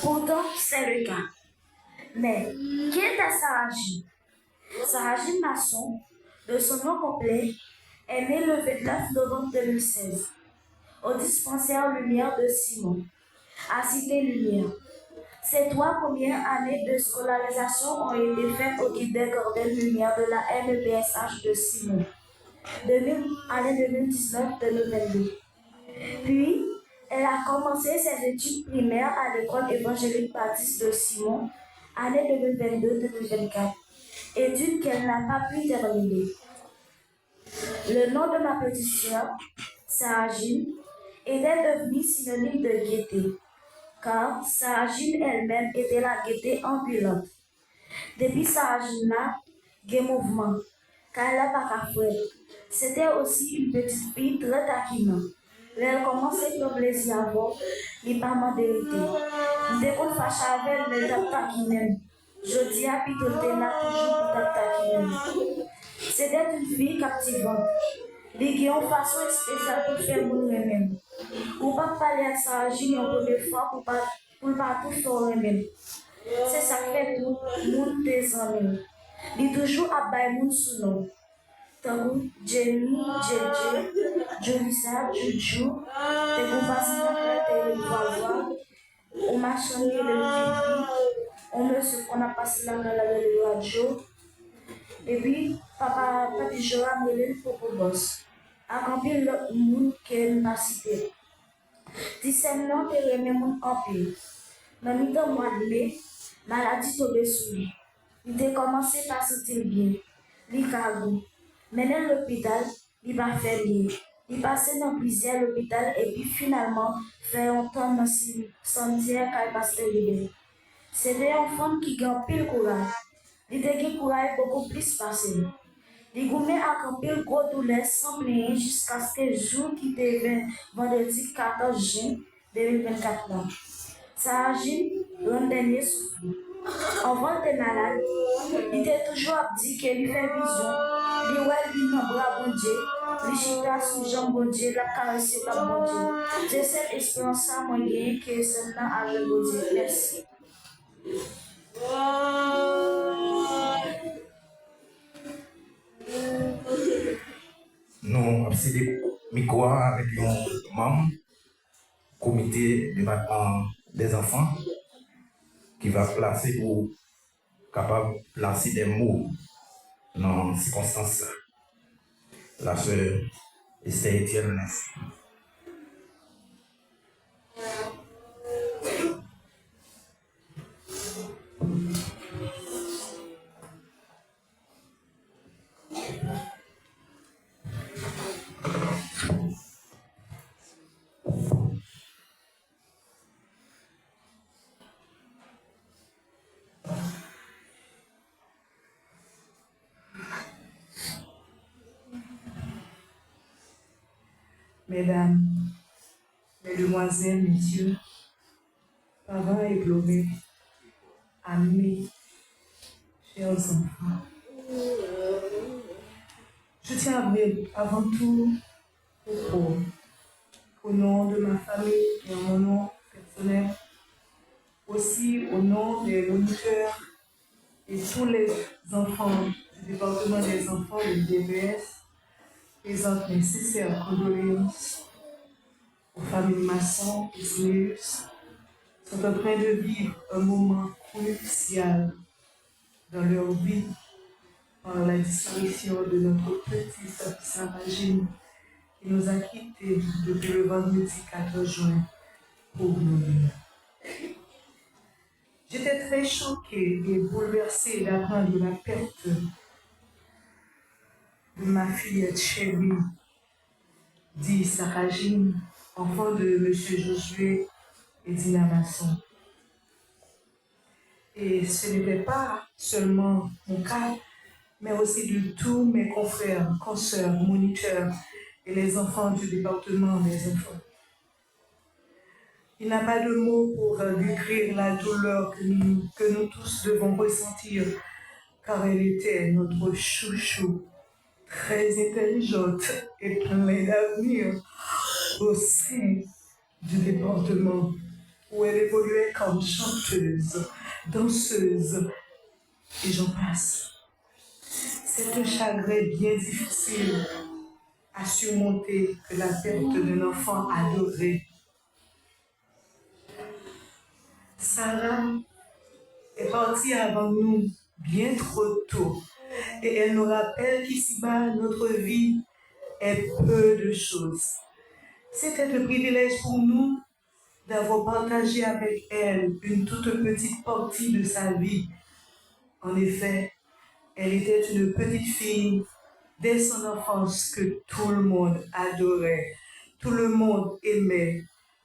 Pourtant, c'est le cas. Mais qui était Sarah J? Sarah-Jeanne Masson, de son nom complet, est née le 29 novembre 2016 au dispensaire Lumière de Simon, à Cité Lumière. Ces 3 premières années de scolarisation ont été faites au kindergarten Lumière de la MEPSH de Simon, année 2019-2022. Puis, elle a commencé ses études primaires à l'école évangélique baptiste de Simon, année 2022-2024, études qu'elle n'a pas pu terminer. Le nom de ma petite sœur, Sarah-Jeanne, était devenu synonyme de gaieté, car Sarah-Jeanne elle-même était la gaieté ambulante. Depuis Sarah-Jeanne là, il y a mouvement, car elle n'a pas qu'à faire. C'était aussi une petite fille très taquinante. Elle commençait le plaisir avant, les parents d'hérité. Dès qu'on fâche avec elle, elle n'a pas taquinée. Je dis à Pitote là toujours pour taquiner. C'était une fille captivante. Les gens ont une façon spéciale pour faire mon même. Ou pas parler à Sarah-Jeanne une première fois pour pas tout faire même. C'est ça qui fait tout le monde des amis. Il est toujours à bailler mon sous-nom. Tant Jenny, JJ, Jonissa, Juju, t'es compassionné à la voix, on m'a chanté le pipi, on me ce qu'on a passé la radio. Et puis, papa Joa a mêlé le popo boss. Accompli le monde qu'elle m'a cité. Discernement te remet mon empire. Dans le mois de mai, maladie tombée sur lui. Il a commencé par se sentir bien. Il cagou. Mené à l'hôpital, il va faire bien. Il passait dans plusieurs l'hôpital et puis finalement, fait un temps dans le sentier qu'il passe libéré. C'était un enfant qui gagne pile courage. Il a un courage beaucoup plus facile. Il a accompli le gros douleur sans plaindre jusqu'à ce que le jour qui devient vendredi 14 juin 2024. Sarah-Jeanne, l'an dernier souffle. Avant de malade, il était toujours dit qu'il lui fait vision. Il voit lui dans bras bon Dieu. Il chita sous Jean bon Dieu, la caresse par bon Dieu. J'ai cette espérance à moi que c'est dans avec bon Dieu. Merci. Nous avons cédé micro avec un membre comité de département des enfants qui va placer pour capable placer des mots dans ces circonstances. La sœur Esther Etienne. Mesdames, Mesdemoiselles, Messieurs, parents et éplorés, amis, chers enfants, je tiens avant tout au nom de ma famille et en mon nom personnel, aussi au nom des moniteurs et tous les enfants du département des enfants de DBS, présente mes sincères condoléances aux familles Masson et Sirius sont en train de vivre un moment crucial dans leur vie par la disparition de notre petite Sarah-Jeanne qui nous a quittés depuis le vendredi 4 juin pour nous. J'étais très choquée et bouleversée d'apprendre la perte de ma fillette chérie, dit Sarah-Jeanne, enfant de M. Josué et Dina Masson. Et ce n'était pas seulement mon cas, mais aussi de tous mes confrères, consoeurs, moniteurs et les enfants du département des enfants. Il n'y a pas de mots pour décrire la douleur que nous tous devons ressentir, car elle était notre chouchou, très intelligente et pleine d'avenir au sein du département où elle évoluait comme chanteuse, danseuse, et j'en passe. C'est un chagrin bien difficile à surmonter que la perte d'un enfant adoré. Sarah est partie avant nous bien trop tôt et elle nous rappelle qu'ici-bas, notre vie est peu de choses. C'était un privilège pour nous d'avoir partagé avec elle une toute petite partie de sa vie. En effet, elle était une petite fille dès son enfance que tout le monde adorait, tout le monde aimait,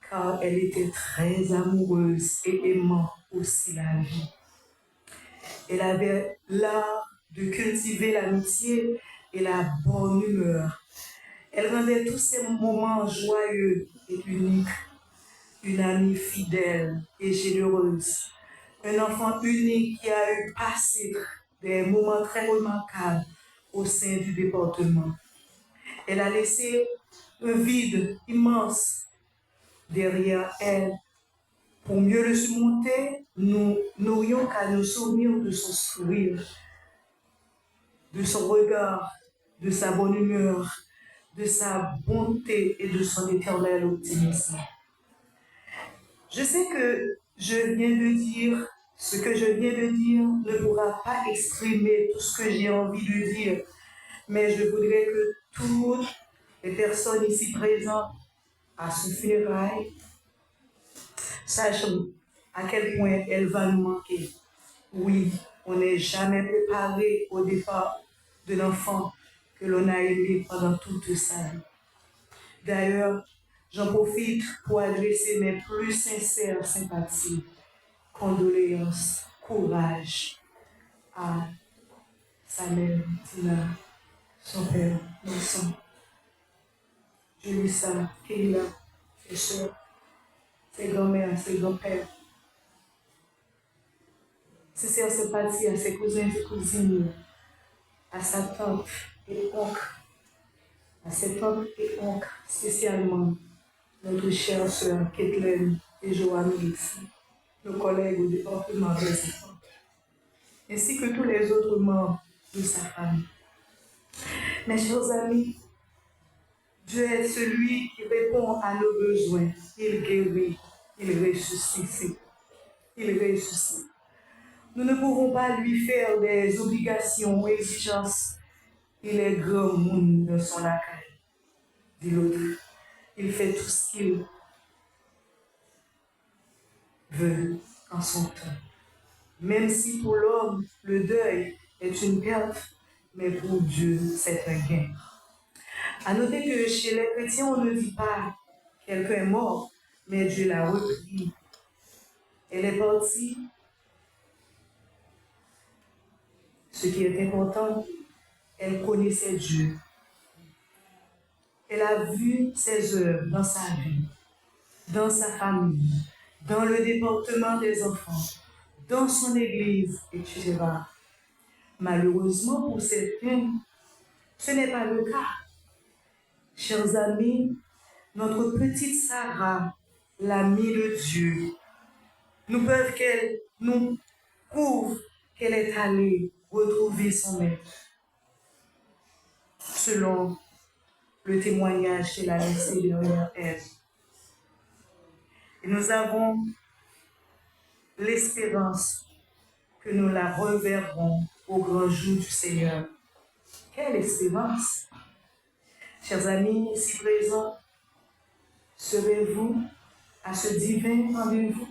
car elle était très amoureuse et aimant aussi la vie. Elle avait l'art de cultiver l'amitié et la bonne humeur. Elle rendait tous ces moments joyeux et uniques. Une amie fidèle et généreuse. Un enfant unique qui a eu passé des moments très remarquables au sein du département. Elle a laissé un vide immense derrière elle. Pour mieux le surmonter, nous n'aurions qu'à nous souvenir de son sourire, de son regard, de sa bonne humeur, de sa bonté et de son éternel optimisme. Je sais que ce que je viens de dire ne pourra pas exprimer tout ce que j'ai envie de dire, mais je voudrais que toutes les personnes ici présentes à ce funérail sachent à quel point elle va nous manquer. Oui, on n'est jamais préparé au départ de l'enfant que l'on a aimé pendant toute sa vie. D'ailleurs, j'en profite pour adresser mes plus sincères sympathies, condoléances, courage à sa mère, Tina, son père, Nelson, Julissa, Keila, ses soeurs, ses grands-mères, ses grands-pères. Sincères sympathies à ses cousins et cousines, à sa tante et oncle, à ses tantes et oncles spécialement, notre chère sœur Kathleen et Joanne Wilson, nos collègues au département des enfants, ainsi que tous les autres membres de sa famille. Mes chers amis, Dieu est celui qui répond à nos besoins. Il guérit, il ressuscite. Nous ne pouvons pas lui faire des obligations ou exigences. Il est grand monde dans son accueil, dit l'autre. Il fait tout ce qu'il veut en son temps. Même si pour l'homme, le deuil est une perte, mais pour Dieu, c'est un gain. À noter que chez les chrétiens, on ne dit pas quelqu'un est mort, mais Dieu l'a repris. Elle est partie. Ce qui est important, elle connaissait Dieu. Elle a vu ses œuvres dans sa vie, dans sa famille, dans le département des enfants, dans son église, etc. Malheureusement pour certains, ce n'est pas le cas. Chers amis, notre petite Sarah, l'amie de Dieu, nous peuvent qu'elle nous prouve qu'elle est allée retrouver son maître. Selon le témoignage qu'elle a laissé derrière elle. Et nous avons l'espérance que nous la reverrons au grand jour du Seigneur. Quelle espérance! Chers amis ici présents, serez-vous à ce divin rendez-vous?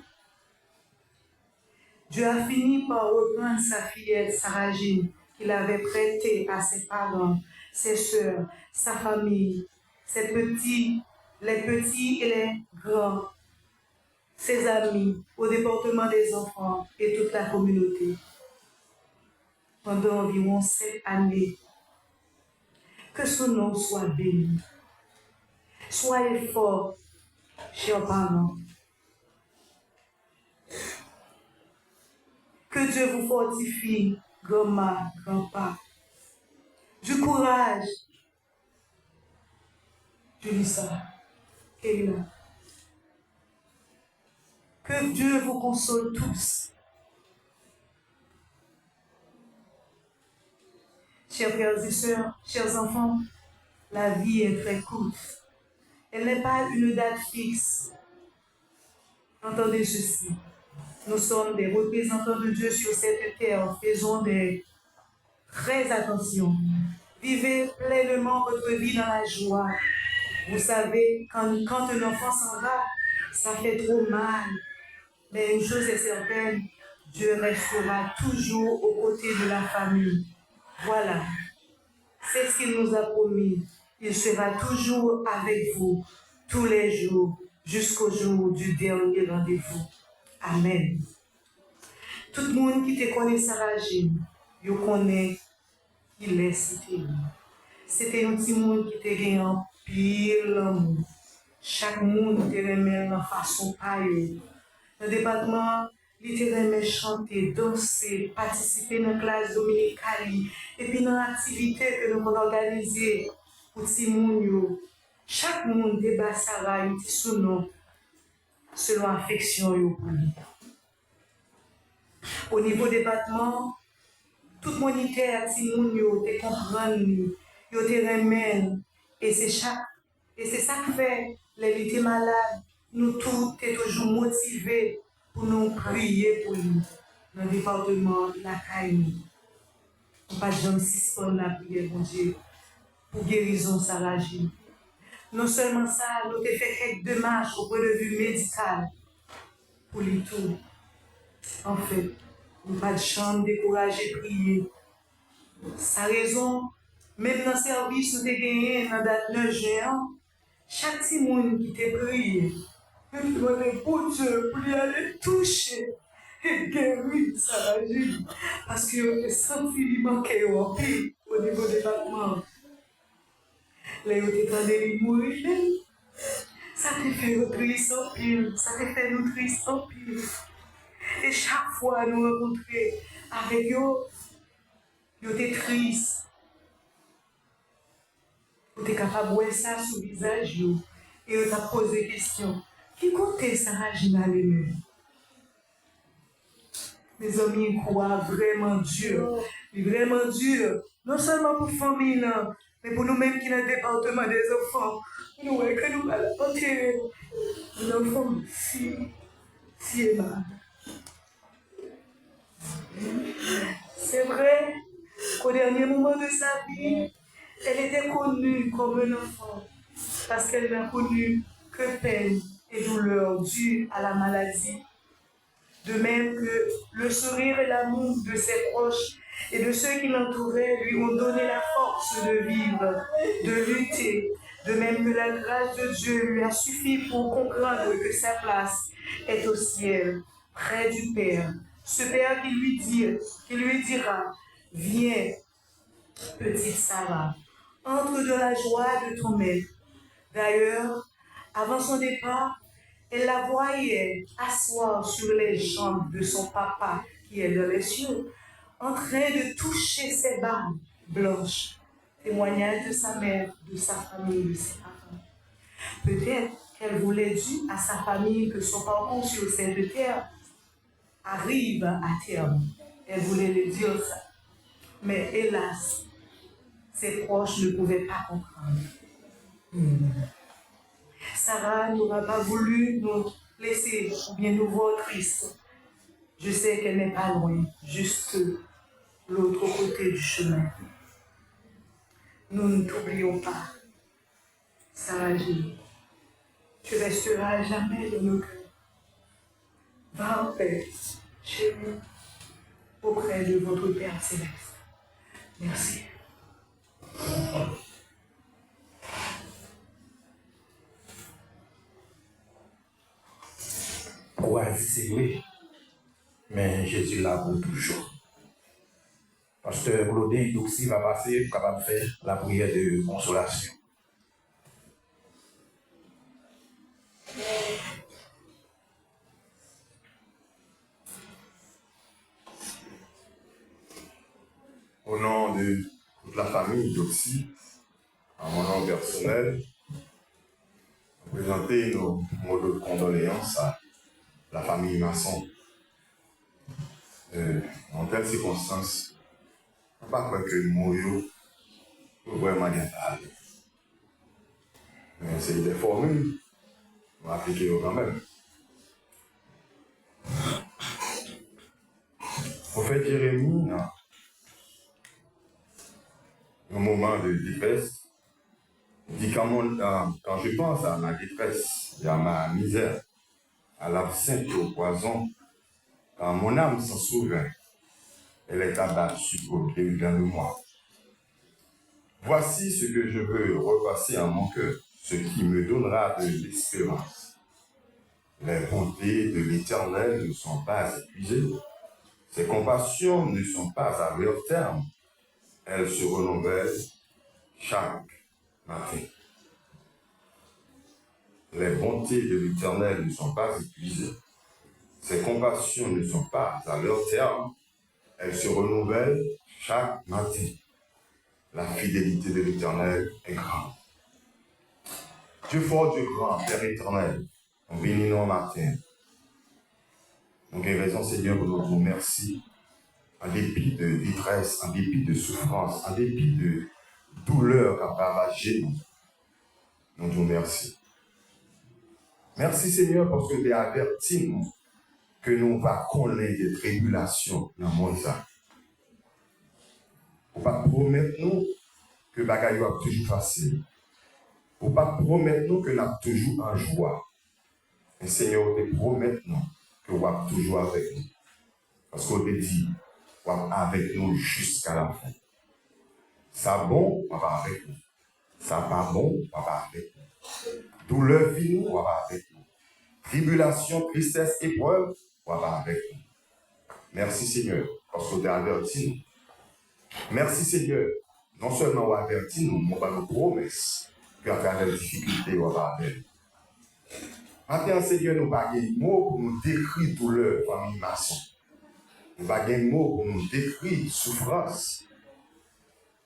Dieu a fini par reprendre sa fillette Sarah-Jeanne qu'il avait prêtée à ses parents, ses sœurs, sa famille, les petits et les grands, ses amis, au département des enfants et toute la communauté. Pendant environ 7 années, que son nom soit béni. Soyez forts, chers parents. Que Dieu vous fortifie, grand-mère, grand-père. Du courage. Julissa, Keila. Que Dieu vous console tous. Chers frères et sœurs, chers enfants, la vie est très courte. Elle n'est pas une date fixe. Entendez ceci. Nous sommes des représentants de Dieu sur cette terre. Faisons très attention. Vivez pleinement votre vie dans la joie. Vous savez, quand un enfant s'en va, ça fait trop mal. Mais une chose est certaine, Dieu restera toujours aux côtés de la famille. Voilà. C'est ce qu'il nous a promis. Il sera toujours avec vous tous les jours jusqu'au jour du dernier rendez-vous. Amen. Tout le monde qui te connaît Sarah Jean, il connaît qu'il est cité. C'était un petit monde qui te gagné en pile l'amour. Chaque monde te remet en façon pareille. Le département, il te remet chanter, danser, participer dans la classe dominicale et puis dans l'activité que nous avons organisée pour petit monde. Chaque monde débat Sarah, un petit sous-nom selon l'affection pour lui. Au niveau département, tout le monde était à petit monde, te comprend, te remet et c'est ça qui fait les étaient malades. Nous tous sommes toujours motivés pour nous prier pour lui. Dans le département de la Caïne. On ne peut pas jamais suspendre la prière, mon Dieu, pour guérison Sarah Jean. Non seulement ça, nous avons fait quelques démarches au point de vue médical pour lui tout. En fait, nous n'avons pas de chambre découragée prier. Sa raison, même dans le service, nous avons gagné dans la date 9 juin, chaque petit monde qui t'a prié, nous demandons pour Dieu pour lui aller toucher et guérir Sarah Jean. Parce que nous senti qu'il manquait au niveau des battements. Là, vous avez mourir. Ça te fait nous triste en pile. Ça te fait nous triste en pile. Et chaque fois nous rencontrer avec eux, vous êtes triste. Vous êtes capable de voir ça sur le visage et vous avez posé des questions. Qui comptait Sarah Jean à lui-même? Mes amis croient vraiment dur. Vraiment dur. Non seulement pour la famille, mais pour nous-mêmes qui sont dans le département des enfants. Nous voyons que nous allons enterrer un enfant si aimable. C'est vrai qu'au dernier moment de sa vie, elle était connue comme un enfant parce qu'elle n'a connu que peine et douleur dues à la maladie. De même que le sourire et l'amour de ses proches et de ceux qui l'entouraient lui ont donné la force de vivre, de lutter, de même que la grâce de Dieu lui a suffi pour comprendre que sa place est au ciel, près du Père. Ce Père qui lui dira, viens, petite Sarah, entre dans la joie de ton maître. D'ailleurs, avant son départ, elle la voyait asseoir sur les jambes de son papa qui est dans les cieux, en train de toucher ses barbes blanches, témoignage de sa mère, de sa famille, de ses parents. Peut-être qu'elle voulait dire à sa famille que son parcours sur cette terre arrive à terme. Elle voulait lui dire ça. Mais hélas, ses proches ne pouvaient pas comprendre. Sarah n'aura pas voulu nous laisser ou bien nous voir tristes. Je sais qu'elle n'est pas loin, juste l'autre côté du chemin. Nous ne t'oublions pas. Sarah Jean, tu resteras jamais dans nos cœurs. Va en paix, chérie, auprès de votre Père Céleste. Merci. Ouais, c'est oui. Mais Jésus là pour toujours. Pasteur Claudin aussi va passer pour capable de faire la prière de consolation. Au nom de toute la famille d'Oxy, à mon nom personnel, présenter nos mots de condoléances à la famille Masson. En telle circonstance, Pas que le mot vraiment bien parler. Mais c'est des formules, on va appliquer quand même. Prophète Jérémie, un moment de détresse, il dit quand je pense à ma détresse et à ma misère, à l'absinthe et au poison, quand mon âme s'en souvient, elle est abattue au-dedans de moi. Voici ce que je veux repasser en mon cœur, ce qui me donnera de l'espérance. Les bontés de l'Éternel ne sont pas épuisées, ses compassions ne sont pas à leur terme, elles se renouvellent chaque matin. Les bontés de l'Éternel ne sont pas épuisées, ses compassions ne sont pas à leur terme, elles se renouvellent chaque matin. La fidélité de l'Éternel est grande. Dieu fort, Dieu grand, Père éternel, on bénit nous matin. Nous avons raison, Seigneur, pour nous dire merci. En dépit de détresse, en dépit de souffrance, en dépit de douleur qu'a ravagé, nous disons merci. Merci, Seigneur, parce que tu as averti nous que nous va connaître des tribulations dans le monde. Pour ne pas promettre nous que le bagage va toujours facile. Pour ne pas promettre nous que nous sommes toujours en joie. Mais Seigneur, te promettre nous que nous sommes toujours avec nous. Parce qu'on te dit, nous sommes avec nous jusqu'à la fin. Ça bon, on va avec nous. Ça pas bon, on va avec nous. Douleur finie, on va avec nous. Tribulation, tristesse, épreuve, on va avec nous. Merci Seigneur, parce que tu as averti nous. Merci Seigneur, non seulement on a averti nous, mais on va nous promesses qu'à travers les difficultés, on va avec nous. Maintenant, Seigneur, nous n'avons pas de mots pour nous décrire douleur, famille maçon. Nous n'avons pas de mots pour nous décrire souffrance.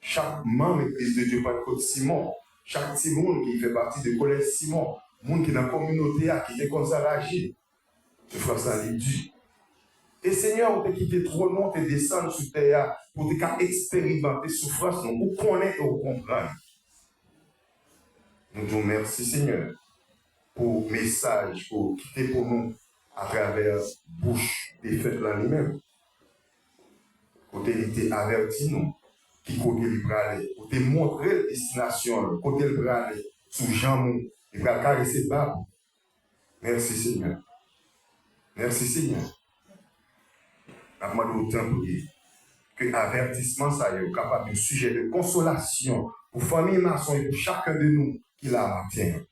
Chaque membre de l'Église de Dieu, par côté Simon, chaque petit monde qui fait partie de collège Simon, monde qui est dans la communauté, qui est comme ça réagi, je ferai ça les dû. Et Seigneur, on t'a quitté trop long, on descendu sur terre pour te expérimenter souffrance, pour connaître et pour comprendre. Nous disons merci Seigneur pour le message, pour quitter pour nous à travers la bouche des fêtes là lui-même. Côté il était averti nous, qui côté il aller, côté montrer la destination, côté il aller sous jambes, il va caresser bas. Merci Seigneur. Merci Seigneur. La demande autant pour dire que l'avertissement ça est capable de sujet de consolation pour famille maçon et pour chacun de nous qui la matin.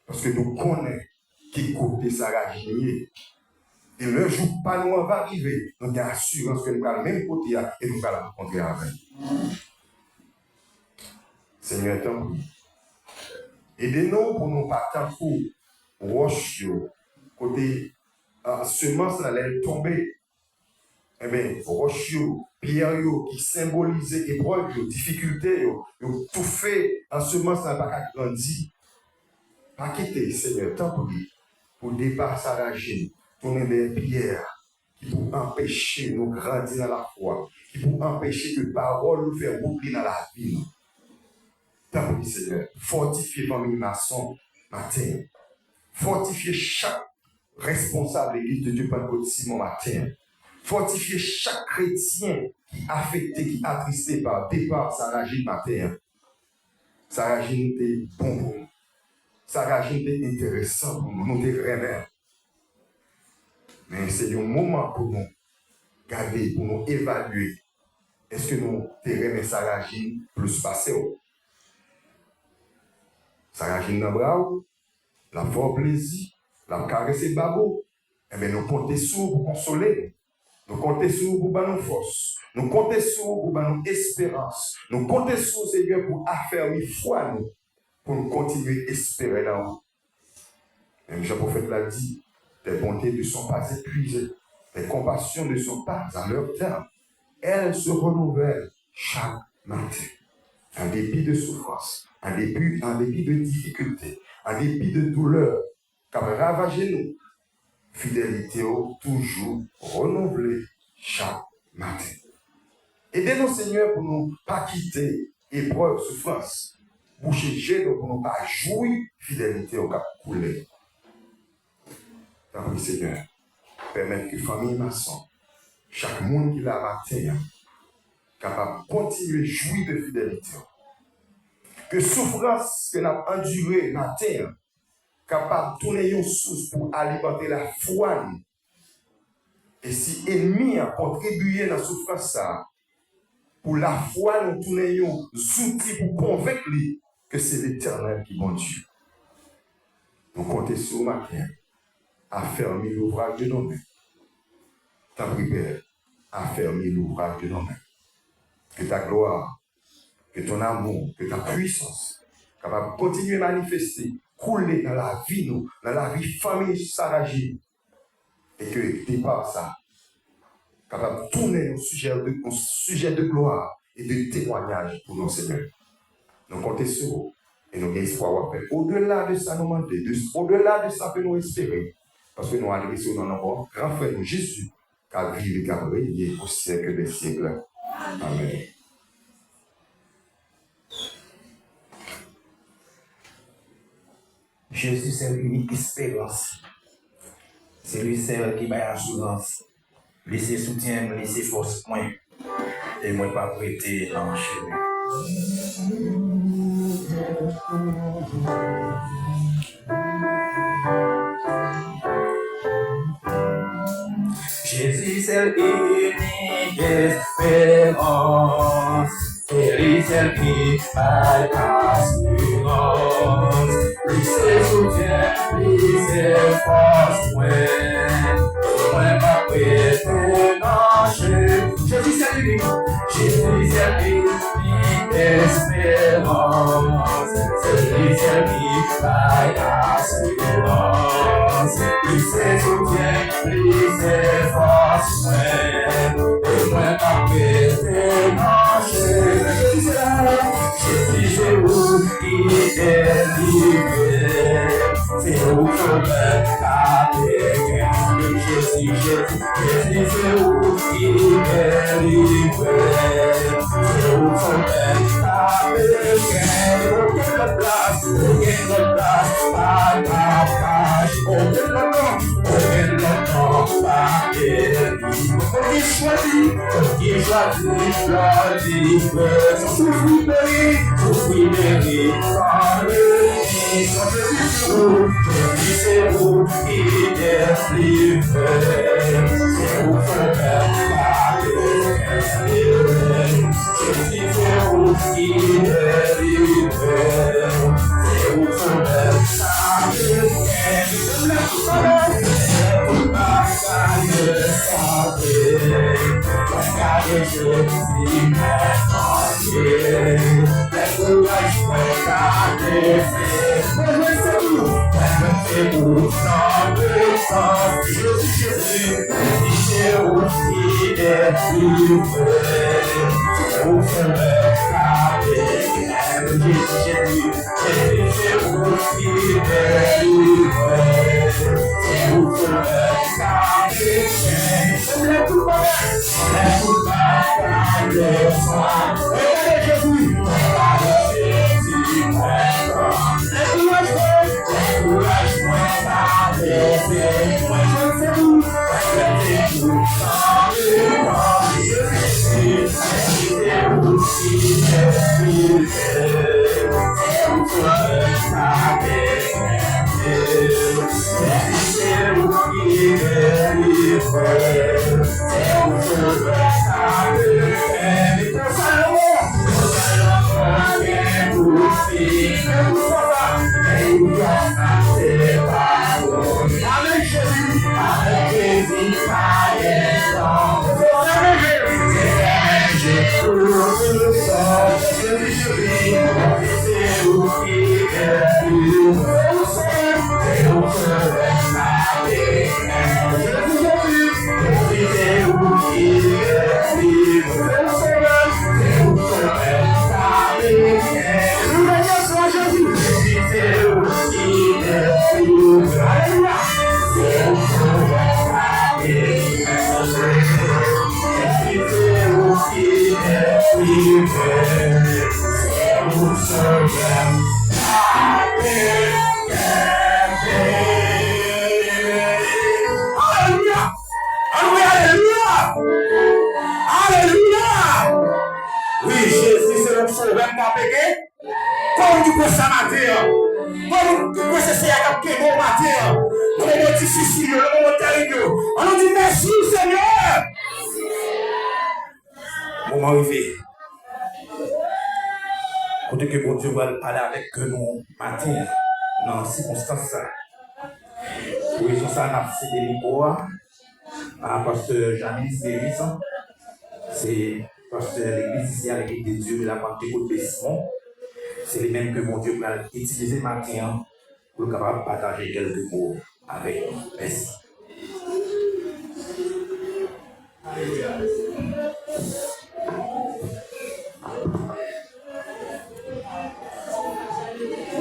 Parce que nous connaissons qui côté ça va gagner. Et le jour pas nous va arriver, nous avons l'assurance que nous allons le même côté et nous allons rencontrer avec. Seigneur, tant pis. Aidez-nous pour nous partir pour roche, côté semence allait tomber. Eh bien, roche, pierre qui symbolisait épreuve, difficulté, tout fait en semence n'a pas grandi. Pas quitter, Seigneur, tant pis, pour dépasser la rage, tourner des pierres qui pour empêcher nous grandir dans la foi, qui pour empêcher que parole nous fait rouler dans la vie. Tant pis, Seigneur, fortifier famille maçon matin, fortifier chaque responsable de l'Église de Dieu par côté Simon matin, fortifier chaque chrétien qui est affecté, qui est attristé par le départ Saragine matin. Saragine était bon pour nous. Saragine était intéressant pour nous, nous était rêveurs. Mais c'est un moment pour nous garder, pour nous évaluer. Est-ce que nous terrains Saragine plus passé? Saragine dans le bras, la fort plaisir, la caresser babo, eh bien nous comptons sur vous pour consoler. Nous comptons sur vous pour nous force. Nous comptons sur vous pour nous espérance. Nous comptons sur vous, Seigneur, pour affermir foi nous, pour nous continuer à espérer là. Même Jean-Prophète l'a dit, tes bontés ne sont pas épuisées, tes compassions ne sont pas à leur terme. Elles se renouvellent chaque matin. En dépit de souffrance, en dépit de difficultés, en dépit de douleur, car ravagez-nous. Fidélité toujours renouvelée chaque matin. Aidez-nous, Seigneur, pour nous pas quitter épreuve, souffrance. Boucher gêne pour nous pas jouir fidélité au cap coulé. Oui, Seigneur, permettre que famille maçon, chaque monde qui l'a matin, capable de continuer à jouir de fidélité. Que souffrance que nous avons endurée matin, capable de tourner une source pour alimenter la foi. Et si l'ennemi a contribué dans la souffrance, pour la foi, nous tournons un outil pour convaincre lui que c'est l'Éternel qui est bon Dieu. Nous comptons sur le matin à fermer l'ouvrage de nos mains. Ta prière à fermer l'ouvrage de nos mains. Que ta gloire, que ton amour, que ta puissance, capable de continuer à manifester, couler dans la vie, nous, dans la vie famille Saragé, et que départ ça, capable de tourner au sujet de gloire et de témoignage pour nos seigneurs. Nous comptons sur vous et nous avons espoir. Au-delà de ça, nous demandons, au-delà de ça, nous espérer, parce que nous adressons dans notre grand frère Jésus, qui a vécu et qui a régné au siècle des siècles. Amen. Jésus, c'est l'unique espérance. C'est lui seul qui m'a assurance. Laissez soutien, laissez force point. Et moi, pas prêter à enchaîner. Jésus, c'est l'unique espérance. C'est lui seul qui m'a assurance. Laissez soutien, laissez force point. Moi, pas prêter à enchaîner. Jésus, c'est l'unique. Jésus, c'est l'unique espérance. C'est lui seul qui m'a assurance. Laissez soutien, laissez force point. Et moi, pas prêter à enchaîner. Jésus, c'est vous qui délivrez. C'est vous qui Jésus, c'est vous qui délivrez. C'est vous qui aucune place, pas d'attache, aucun temps, pas d'équilibre. Qui choisit, la livre, souffrir, sans le Jésus, c'est vous qui délivrez. C'est vous qui Jésus, c'est vous qui délivrez. C'est vous qui regardez Jésus maintenant, laisse le reste regarder, c'est vous, dans le sang, Jésus, c'est vous qui délivrez, c'est vous qui regardez, Jésus, c'est vous qui délivrez, c'est vous qui regardez, let tout pas le soir. Regardez Jésus, maintenant. Let courage parler, c'est vous. Regardez tout dans le temps. Jésus, c'est vous qui délivrez. C'est vous qui regardez. C'est vous qui délivrez. C'est vous qui regardez. Alléluia! Alléluia! Alléluia! Oui, Jésus, c'est notre sauveur qui a péché. Comme tu peux ça matin, comme tu peux essayer à capter bon matin, le moment difficile, le moment terrible, on nous dit merci Seigneur. Moment arrivé. Côté que bon Dieu va parler avec nous matin, dans ces circonstances. Pour raison ça, on a fait des liboires à pasteur Janice Delis. C'est pasteur l'église ici à l'église de Dieu de la Pentecôte de Simon. C'est les mêmes que mon Dieu va utiliser maintenant pour capable partager quelques mots avec nous. Merci.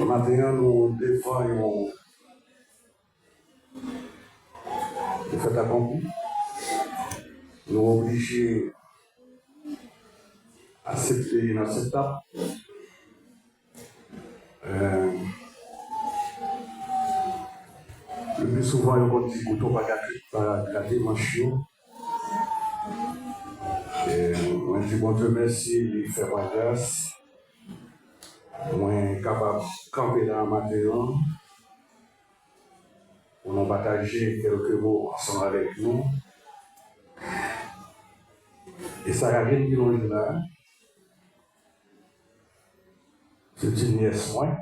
Maintenant, nous défendons le fait accompli. Nous sommes obligés d'accepter l'inacceptable. Le plus souvent, on dit que on va gâter manche. On dit bon Dieu merci, il fait ma grâce. On est capable de camper dans la matin pour nous partager quelques mots ensemble avec nous. Et ça n'a rien de long là. C'est une nièce moi.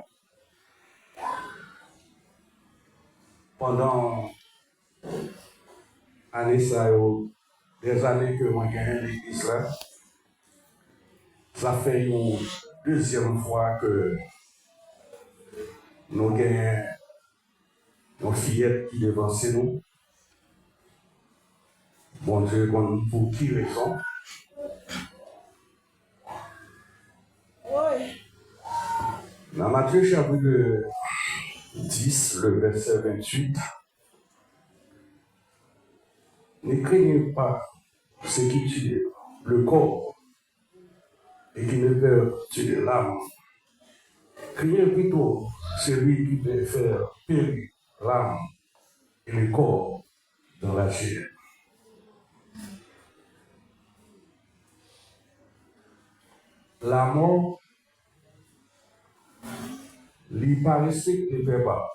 Pendant des années que moi gagne l'église là, ça fait une deuxième fois que nous gagnons une fillette qui devance nous. Bon Dieu, pour qui raison? Dans Matthieu chapitre 10, le verset 28, ne craignez pas ce qui tue le corps et qui ne peut tuer l'âme. Craignez plutôt celui qui peut faire périr l'âme et le corps dans la chair. La mort, il paraissait ne fait pas.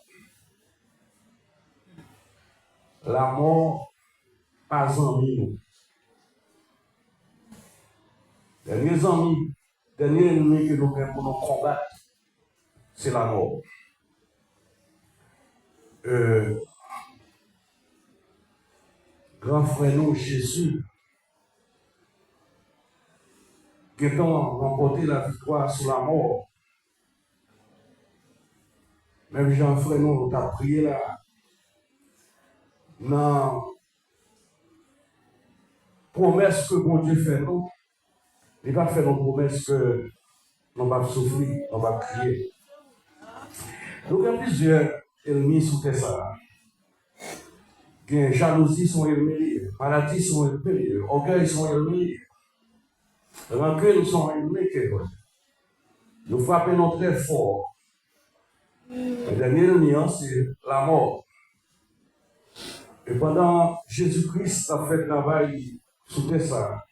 La mort, pas en nous. Dernier ennemi que nous avons pour nous combattre, c'est la mort. Grand frère nous, Jésus, qui a remporté la victoire sur la mort. Même Jean-Frère, nous avons prié là. Dans promesse que bon Dieu fait nous, il va faire une promesse que nous va souffrir, nous va crier. Donc, il y a plusieurs ennemis sous ça. Jalousie sont ennemis, maladie sont ennemis, orgueil sont ennemis, rancune sont ennemis. Nous frappons très fort. Le dernier ennemi, c'est la mort. Et pendant Jésus-Christ a fait le travail sous ça,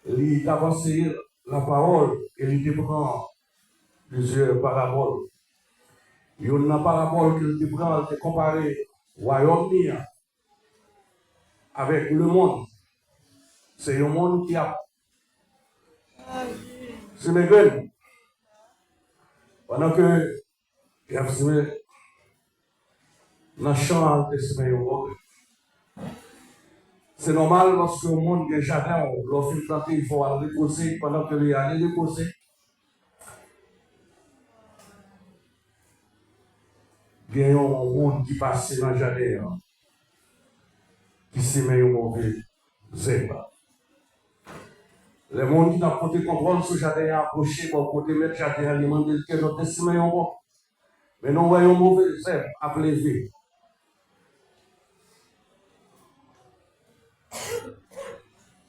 il a avancé la parole et il prend plusieurs paraboles. Il y a une parabole qu'il prend, il comparé au royaume avec le monde. C'est un monde qui a. C'est mes gueules. Pendant que il y a dans le champ de ce monde. C'est normal parce que le monde est jardin, lorsqu'il plante, il faut aller reposer pendant que les années reposer. Il y a un monde qui passe dans le jardin, qui se met au mauvais zèbre. Le monde qui n'a pas de contrôle sur le jardin approché pour côté mettre le jardin, il demande que notre se au bon. Mais nous voyons un mauvais zèbre à pleurer.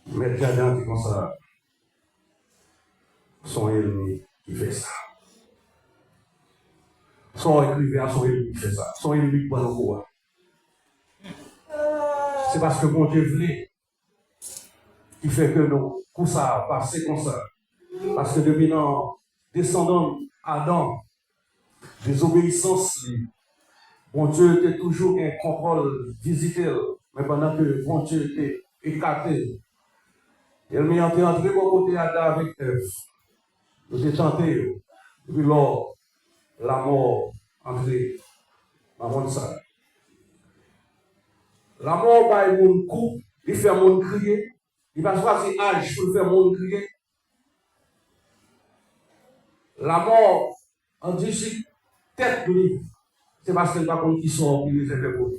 Mais le jardin qui comme ça, son ennemi qui fait ça. Son écrivain, son ennemi fait ça. Son ennemi prend le pouvoir. C'est parce que mon Dieu voulait qui fait que nous, comme ça, passer comme ça. Parce que depuis nos descendants Adam, désobéissance, bon Dieu était toujours un contrôle visité, mais pendant que bon Dieu était écarté, il m'est entré au côté Adam avec Ève. Nous étions tentés, puis lors, la mort entrée dans le monde ça. La mort va mon coup, il fait mon crier, il va choisir âge pour faire mon crier. La mort, on dit si tête lui, c'est parce qu'elle n'a pas compris qui sont qui les fait pour lui.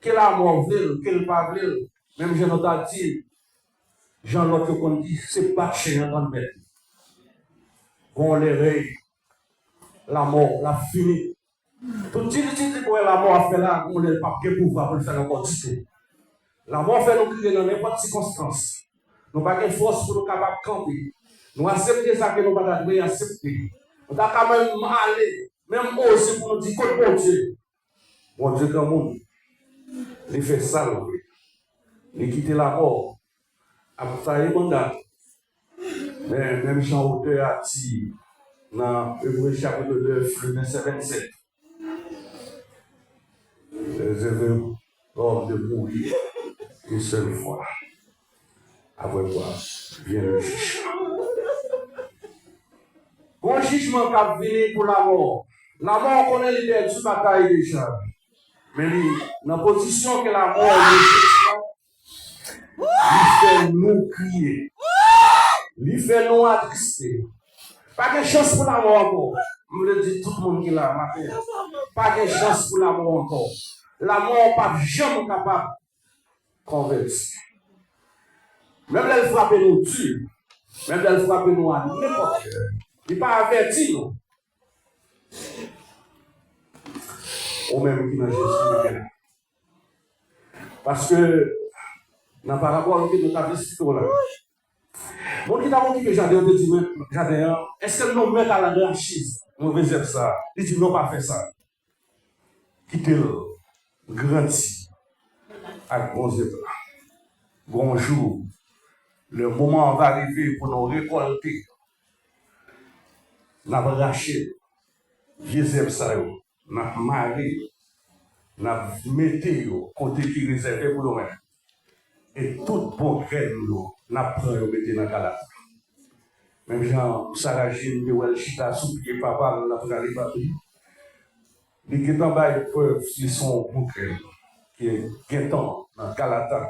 Que la mort veut, qu'elle pas veut, même Jean Notat dit, Jean l'autre qu'on dit, c'est pas chez un grand maître. On les règle, la mort, la fini. Tout le temps que la mort a fait là, on n'a pas de pouvoir pour le faire encore discuter. La mort fait nous crier dans n'importe quelle circonstance. Nous n'avons pas de force pour nous capables de camper. Nous acceptons ça que nous ne pouvons pas accepter. Nous avons quand même aller, même aussi pour nous dire que bon Dieu. Bon Dieu, comme nous, il fait ça, il quitte la mort. Après ça, il mandat. Mais même Jean Auteur a dit dans le chapitre 9, le verset 27. Réservé l'homme de mourir une seule fois. Après quoi, vient le jugement. Bon jugement qui a venu pour la mort. La mort, on connaît l'idée du bataille déjà. Mais dans la position que la mort est, il fait nous crier. Il fait nous attrister. Pas de chance pour la mort encore. Je le dis tout le monde qui l'a matin. Pas de chance pour la mort encore. La mort pas jamais capable de convertir. Même elle frappe nous dur. Même elle frappe nous à n'importe quel. Il n'est pas averti, non. Ou même qui n'a Jésus. Parce que, dans par rapport à ce que nous avons expliqué là, mon qui t'a dit que Jadéon te dit, Jadéon, est-ce que nous mettons à la franchise? Nous faisons ça. Il dit, non, pas faire ça. Quittez-le, grandis, avec bons états. Bonjour. Le moment va arriver pour nous récolter. Nous avons raché. Jésus, ça, nous avons marié. Nous avons mis côté qui réservé pour nous. Et tout bon grain, nous avons pris et mis dans la galère. Même Jean, Sarah Gilles, Noël Chita, Soupier, Papa, nous avons allé papier. Les qui sont en bas, ils sont bon grain, qui est guettant dans Galata.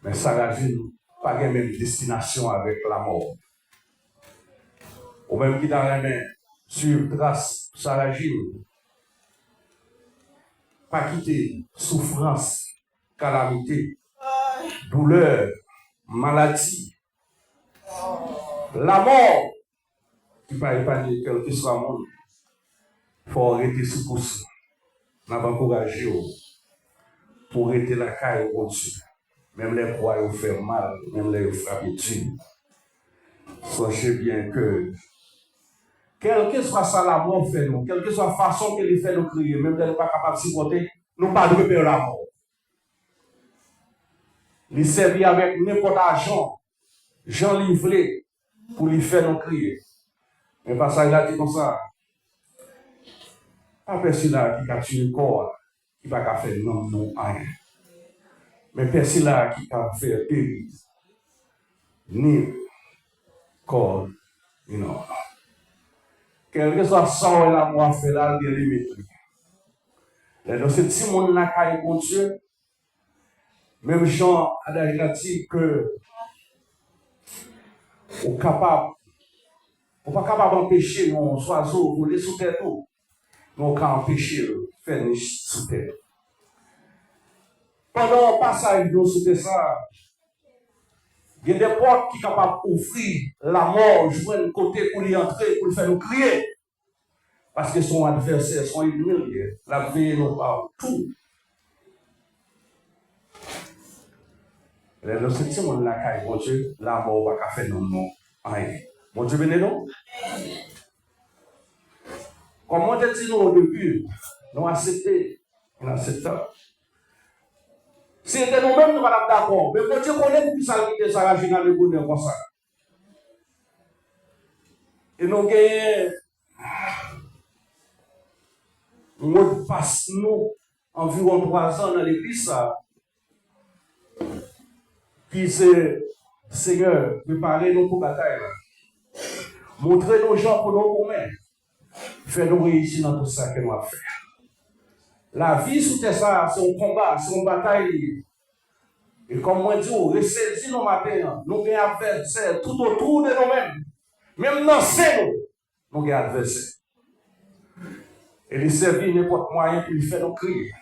Mais Sarah Gilles n'a pas la même destination avec la mort. Ou même qui dans la main, sur trace, Sarah Gilles, pas quitter souffrance, calamité, douleur, maladie, la mort, qui va épargner quel que soit le monde, il faut arrêter ce pouce. Nous avons encouragé pour arrêter la caille au Dieu. Même les croix vous font mal, même les frappent dessus. Sachez bien que, quelle que soit ça la mort fait nous, quelle que soit la façon qu'elle fait nous crier, même si nous ne sommes pas capables de supporter, nous ne pas de repérer la mort. Il servir avec n'importe argent, Jean livré, pour lui faire nous crier. Mais parce qu'il a dit comme ça, pas personne là qui a tué le corps, qui va faire non, rien. Mais personne là qui a fait périr, ni corps, non. Quel que soit ça, la mort fait là, il y a des limites. Dans ce petit monde là, qui est bon Dieu, même Jean a dit que on n'est pas capable d'empêcher nos oiseaux voler sous terre tout. Mais on peut empêcher de faire des sous terre. Pendant le passage de sous terre, il y a des portes qui sont capables d'offrir la mort, jouer un côté pour y entrer, pour le faire nous crier. Parce que son adversaire, son ennemi, la vie nous parle tout. Dans ce petit monde là, bon Dieu, la mort va faire non, rien. Bon Dieu, venez nous. Comme on te dit nous au début, nous acceptons, nous acceptons. C'était nous-mêmes, nous sommes d'accord. Mais quand Dieu connaît plus ça qui est Sarah Gina le bonheur comme ça. Et nous gagnons nous passons environ 3 ans dans l'église qui c'est Seigneur, préparez-nous pour la bataille. Montrez-nous aux gens pour nous commettre. Fais-nous réussir dans tout ça que nous avons fait. La vie sous terre, c'est un combat, c'est une bataille. Et comme moi dis, ressaisir nos matins, nous avons adversaires tout autour de nous-mêmes. Même dans ces nous avons adversaires. Et les servir n'importe moyen pour lui faire nous crier.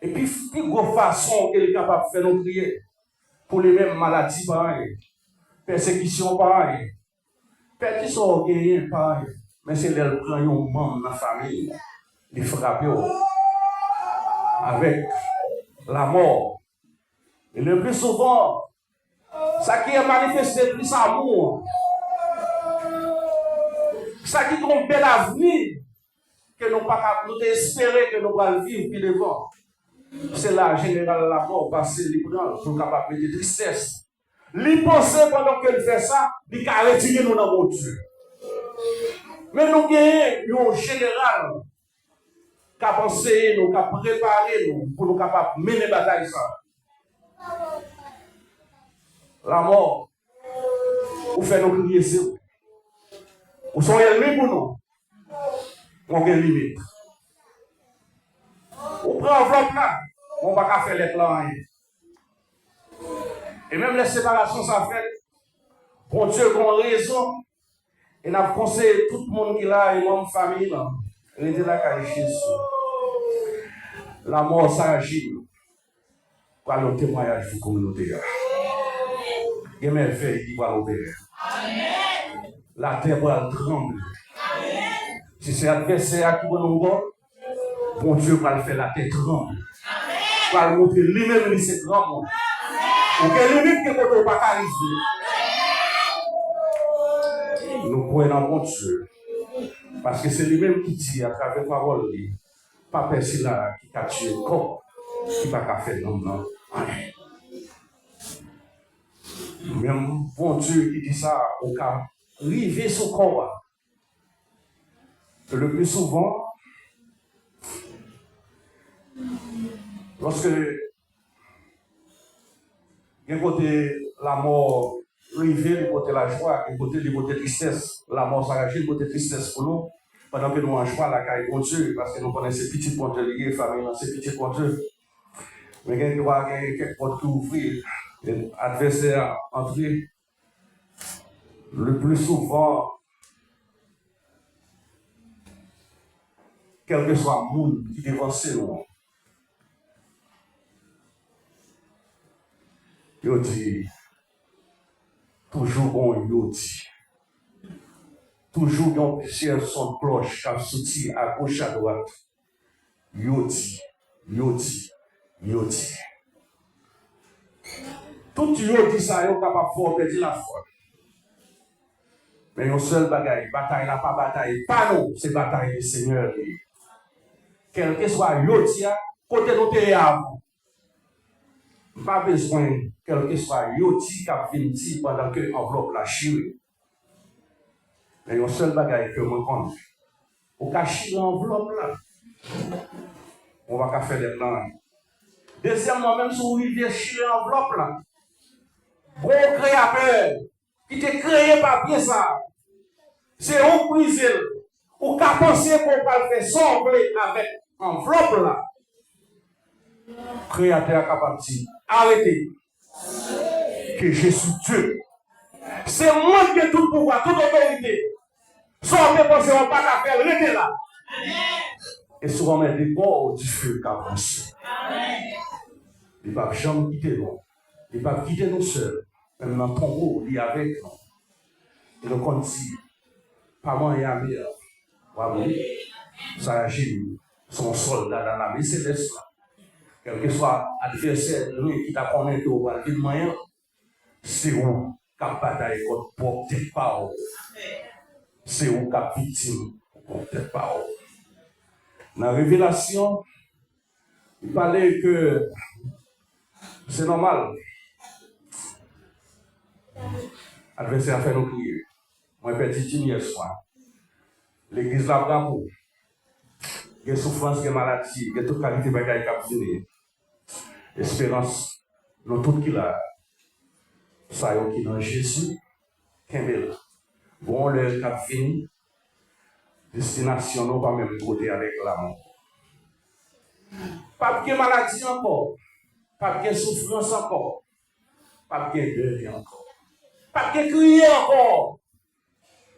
Et puis, plus grosse façon qu'elle est capable de faire nous crier. Pour les mêmes maladies pareilles, persécutions pareilles, persécutions orgueilleuses pareilles. Mais c'est leur prend un membre de la famille, les frapper avec la mort. Et le plus souvent, ça qui est manifesté plus amour, ça qui a un bel avenir, que nous pas espérer que nous allons vivre puis devant. C'est là, général, la mort parce qu'il prend pour capable de tristesse. Lui penser pendant qu'elle fait ça, il a retiré nous dans mon Dieu. Mais nous gagnons un général qui a pensé, nous, qui a préparé nous pour nous capables de mener la bataille. La mort, vous faites nous crier sur vous. Vous sont ennemis pour nous. On a une limite. On prend enveloppe là, on va pas faire les plans. Et même les séparations, ça fait. Bon Dieu, qu'on raison. Et n'a conseillé tout le monde qui est là, et mon famille là. Il était là qu'à Jésus. La mort, ça agit. Quoi le témoignage de la communauté. Et même fait, il va l'opérer. La terre va trembler. Si c'est l'adversaire qui va nous voir, bon Dieu va le faire la tête tremble. Va le montrer lui-même, il s'est grand. Aucune limite que vous ne pouvez pas arriver. Nous croyons dans mon Dieu. Parce que c'est lui-même qui dit à travers la parole, pas personne là qui a tué le corps, qui va pas faire non. Même bon Dieu qui dit ça, au cas river son corps. Le plus souvent, lorsque d'un côté la mort rivée, du côté la joie, du côté tristesse, la mort s'arrache, du côté tristesse pour nous, pendant que nous en joie la caille pour Dieu, parce que nous connaissons ces petits points de liés, famille, ces petits points de Dieu. Mais il y a quelques portes qui ouvrent, l'adversaire entrer. Le plus souvent, quel que soit le monde qui dévance nous, il dit, toujours bon, il dit, toujours dans plusieurs son de cloche qui a sorti à gauche à droite, il dit. Tout le dit ça, il est capable de perdre la foi. Mais une seule bataille n'a pas bataille, pas nous, c'est bataille du Seigneur. Quel que soit Yotia, côté nous te avant. Pas besoin, quel que soit Yoti qui a fini pendant que l'enveloppe l'a chiré. Mais une seule bagaille que je connais. Au cas de l'enveloppe là, on va faire des plans. Deuxièmement, même si vous vivez chirer l'enveloppe là, bon créateur qui te créé par bien ça, c'est un brisé. Ou qu'à penser qu'on va le faire sembler avec enveloppe là. Créateur est capable de dire, arrêtez, que je suis Dieu. C'est moi qui ai tout pouvoir, toute autorité. Sortez penser on pas qu'à faire, restez là. Et souvent, on met des bords du feu qui avance. Il ne va jamais quitter nous. Il ne va pas quitter nous seuls. Même dans ton haut, il est avec nous. Et donc on dit, pas moi et Amir, ça agit, son soldat dans la vie céleste. Quel que soit l'adversaire qui t'a connecté au bas de moyen, c'est où qui a bataille contre propre parole. C'est où qui a victime peut-être pas. Dans la révélation, il parlait que c'est normal. L'adversaire a fait nos prières. Moi, petit hier soir. L'église l'a bravo. Il y a souffrance, il y a maladie, il y a toute qualité de bagaille qui a fini. Espérance, nous tout qui l'a. Ça y est, qui dans Jésus, Kembel. Bon, le cap fini. Destination, non pas même côté avec l'amour. Pas de maladie encore. Pas de souffrance encore. Pas de deuil encore. Pas de crier encore.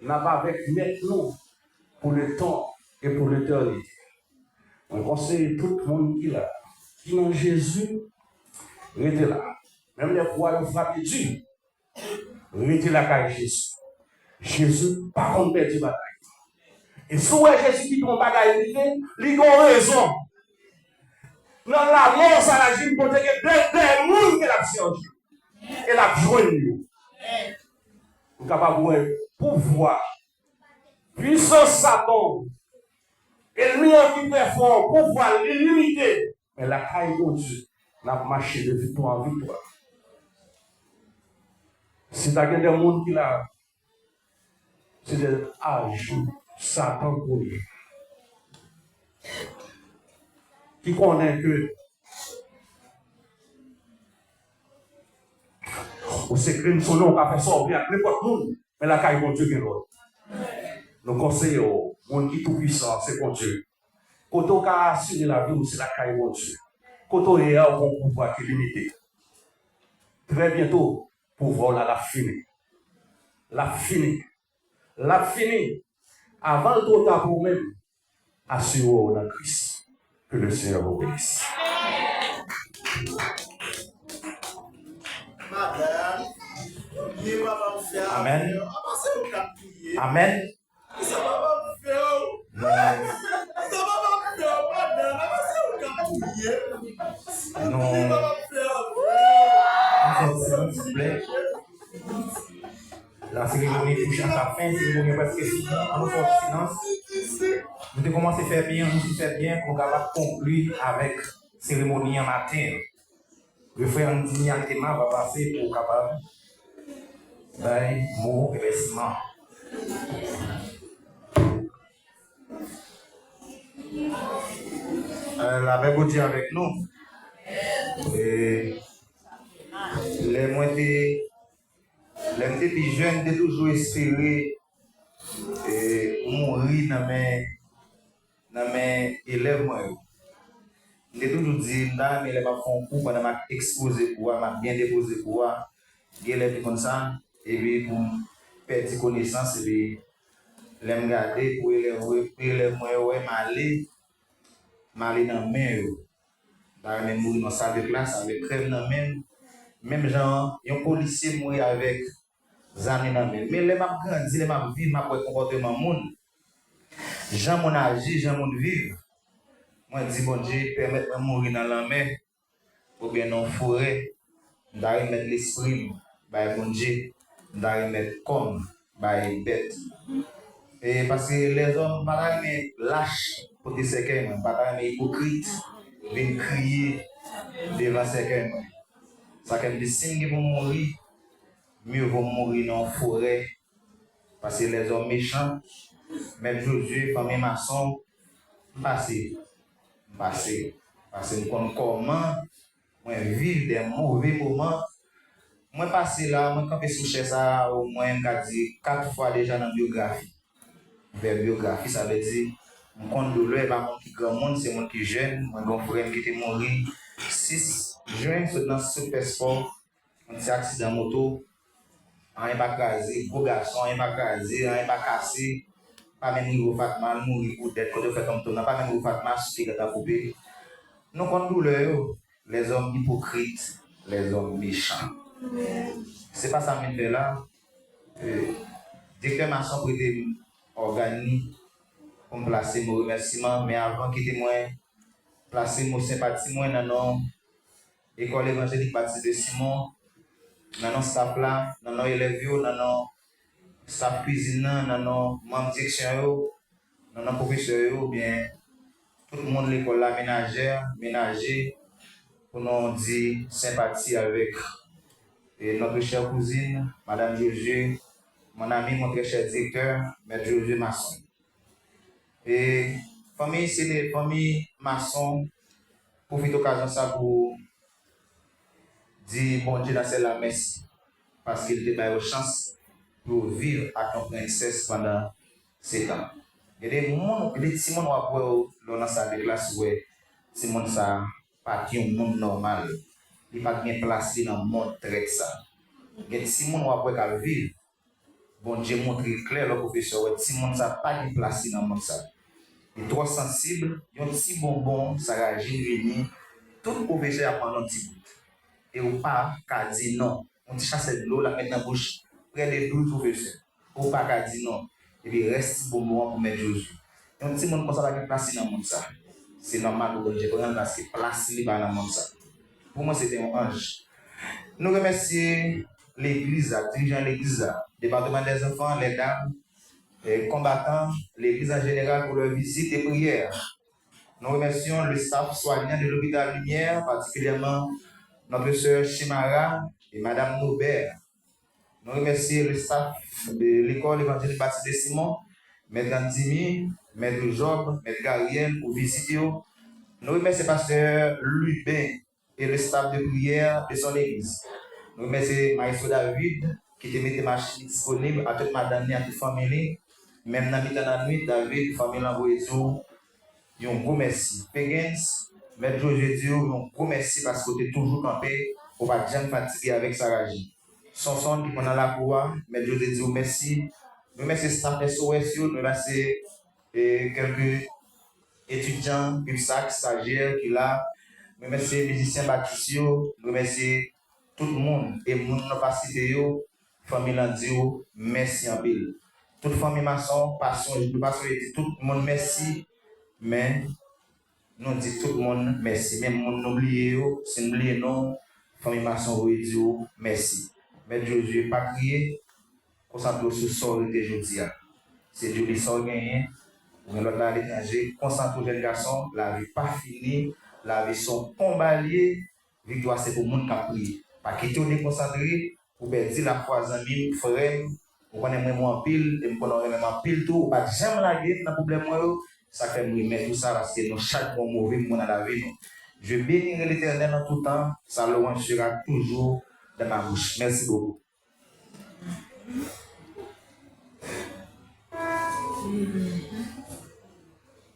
N'a pas avec maintenant pour le temps et pour l'éternité. On conseille tout le monde qui est là, qui est en Jésus, restez là. Même les fois où vous frappez Dieu, restez là avec Jésus. Jésus, pas contre perdre bataille. Et si Jésus qui tombe bagaille, il a raison. Dans la mort, ça a dit pour que des mondes qui l'a cherché. Et l'a joint. Vous êtes capable de pouvoir. Puissance Satan. Et lui qui est fort, pouvoir limiter. Mais la caille de Dieu n'a marché de victoire en victoire. Si tu as des gens qui l'a, c'est des âges, Satan pour lui. Qui connaît que au secret de son nom, on a fait sortir à n'importe où, mais la caille de Dieu qui est là. Nous conseillons, mon qui tout puissant, c'est pour Dieu. Quand on a assuré la vie, c'est la caille de Dieu. Quand on est là, on pouvoir qui est limité. Très bientôt, pouvoir là, la finir. La finir. La finir. Avant le trop tard pour même, assurez-vous dans Christ. Que le Seigneur vous bénisse. Amen. Amen. Non. S'il vous plaît. La cérémonie touche à sa fin, la cérémonie est presque finie. En nous faisant silence. Nous devons commencer à faire bien, nous faire bien pour conclure avec la cérémonie en matin. Le frère Ndini Altema va passer pour capable d'un mot et remerciement. La Bible dit avec nous. Et les moins des plus jeunes de toujours espérer mourir dans mes élèves. Je toujours dit, mais les pas font coup pendant m'a exposé pour m'a bien déposé pour élèves comme ça et puis pour perdre connaissance et puis les regarder pour élèves moi m'aller dans main dans même mourir dans salle de classe avec crève dans même genre un policier mourir avec amis dans main mais les m'a grandi les m'a vivre m'a comportement monde gens mon agir gens mon vivre. Moi, je dis, bon Dieu, permettre de mourir dans la mer, ou bien dans la forêt, d'aller mettre l'esprit, bon Dieu, d'aller mettre comme, bête. Et parce que les hommes, pas lâches pour des séquelles, pas hypocrites, viennent crier devant séquelles. Ça fait des signes qui vont mourir, mieux vont mourir dans la forêt, parce que les hommes méchants, même Josué, famille maçon, parce que comment moi vivre des mauvais moments. Moi passé là, moi quand je suis ça au moins 4 fois déjà dans la biographie. Vers biographie, ça veut dire mon compte douleur pas mon qui grand monde, c'est mon qui jeune, mon frère qui était mort 6 juin dans ce passeport, un petit accident moto, un pas casé, gros garçon, un pas casé, un pas cassé. Pas même niveau Fatma, mourir pour d'être quand on fait comme ça, pas même niveau Fatma, c'est que tu as coupé. Nous, quand douleur, les hommes hypocrites, les hommes méchants. C'est pas ça que je fais là. Déclaration pour être organisée, pour me placer mon remerciement, mais avant qu'il était moins, placer mon sympathie dans l'école évangélique Baptiste de Simon, dans nos staff là, dans nos élèves, dans nos staff cuisine, dans nos membres de section, nos professeurs ou bien tout le monde l'école la ménagère, ménager, pour nous dire sympathie avec notre chère cousine, Madame Josué, mon ami, mon très cher directeur, Maître Josué Masson. Et famille, c'est les familles Masson, profite d'occasion ça pour dire bon Dieu dans la messe, parce qu'il te donne une chance pour vivre à ton princesse pendant 7 ans. Il y a des petits gens qui ont dans sa classe où ces gens ça pas un monde normal. Il n'y a pas de place dans le monde très ça. Il y a des gens qui vivent. Bon Dieu montre clair le professeur, ces gens ça pas de place dans le monde ça. Il est trop sensible, il y a un petit bonbon, ça réagit, venu. Tout professeur a pendant un petit bout. Et ou pas qu'à dire non. On chasse de l'eau, la mettre dans la bouche. Près de 12 professeurs. Ou pas qu'à dire non. Et puis reste bon moment pour mettre Josué. Et on dit que ça va place dans le monde ça. C'est normal pour Dieu. Parce que place dans le monde ça. Pour moi, c'était un ange. Nous remercions l'église, dirigeant l'église, département des enfants, les dames, les combattants, l'église en général pour leur visite et prière. Nous remercions le staff soignant de l'hôpital Lumière, particulièrement notre sœur Chimara et Madame Noubert. Nous remercions le staff de l'école évangélique Baptiste de Simon, Maître Andimi, Maître Job, Maître Gabriel pour visiter. Nous remercions Pasteur Lubin et le staff de prière de son église. Nous remercions Maestro David qui te met des machines disponibles à toute madame et à toute famille. Même dans la nuit, David, famille Lamboézo, un gros merci. Pegens, Maître Josué Dio, un gros merci parce que tu es toujours campé pour ne pas jamais fatiguer avec sa rage. Son qui pendant la cour, Maître Josué Dio, merci. Nous remercions staff SOS, nous remercions quelques étudiants, USAC, stagiaires qui là. Nous remercions les musiciens Baptistio, nous remercions tout le monde et le monde n'a pas cité, famille Landio, merci en pile. Toute famille maçon, passion, je ne peux pas souhaiter tout le monde merci, mais nous disons tout le monde merci. Même si nous oublions, si nous oublions non, famille maçon, vous disons merci. Mais Josué n'a pas crié, concentrez-vous sur le sort de aujourd'hui. C'est Dieu qui sort gagné, ou bien l'autre à l'étranger, concentrez-vous sur les garçons, la vie pas finie, la vie sont combaliers, victoire c'est pour le monde qui a prié. Pas quitter ou déconcentrer, ou bien dire la foi en mille frères. Vous connaissez moi en pile, et vous connaissez en pile tout, ou pas jamais la guerre, dans le problème, ça fait nous mettre tout ça parce que nous, chaque bon mauvais moment dans la vie, je bénirai l'Éternel en tout temps, sa louange sera toujours dans ma bouche. Merci beaucoup.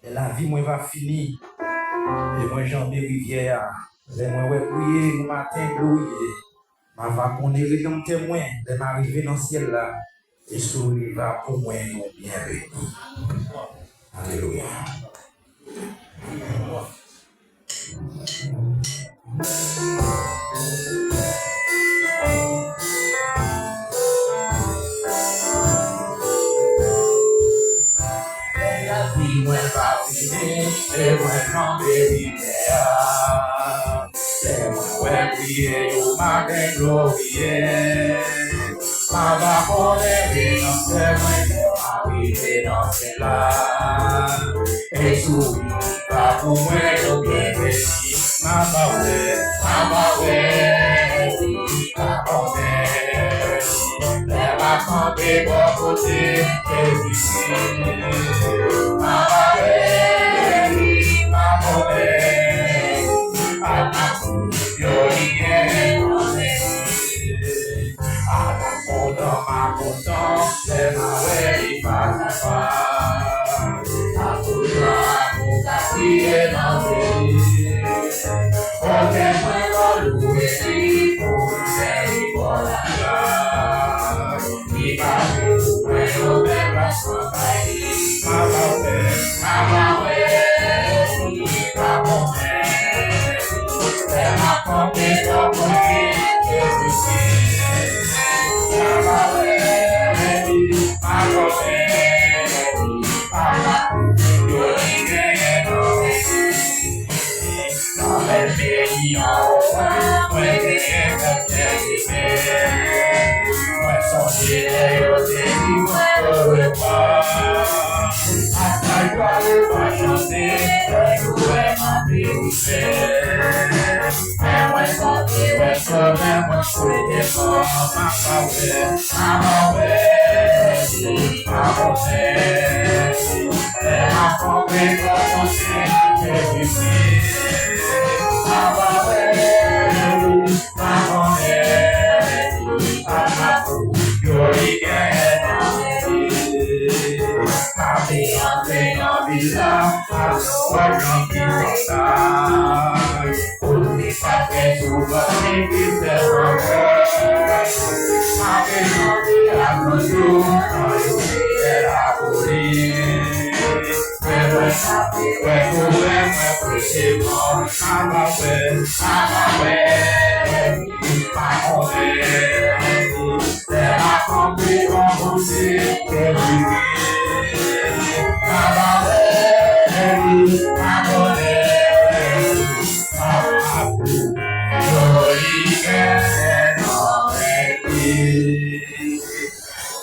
Et la vie, moi, va finir. Et moi, j'en ai rivière. Et moi, ouais, prier, le matin, glorieux. Ma va qu'on est comme témoin de m'arriver dans le ciel là. Et souris va pour moi nous bien béni. Alléluia. La vie moi va finir et moi j'en rivière. Et moi ouais prier au matin glorieux. Ma va qu'on est dans ce moi arriver dans ce là. Et souris va pour moi nous bien béni. Ma va ouais, ma connaît. Elle va camper bon côté et ici. Ma connaît. À la content, c'est ma ouais, il va prier dans le on est moins loué, pour faire voilà. Il va louer au même la soirée. Ma I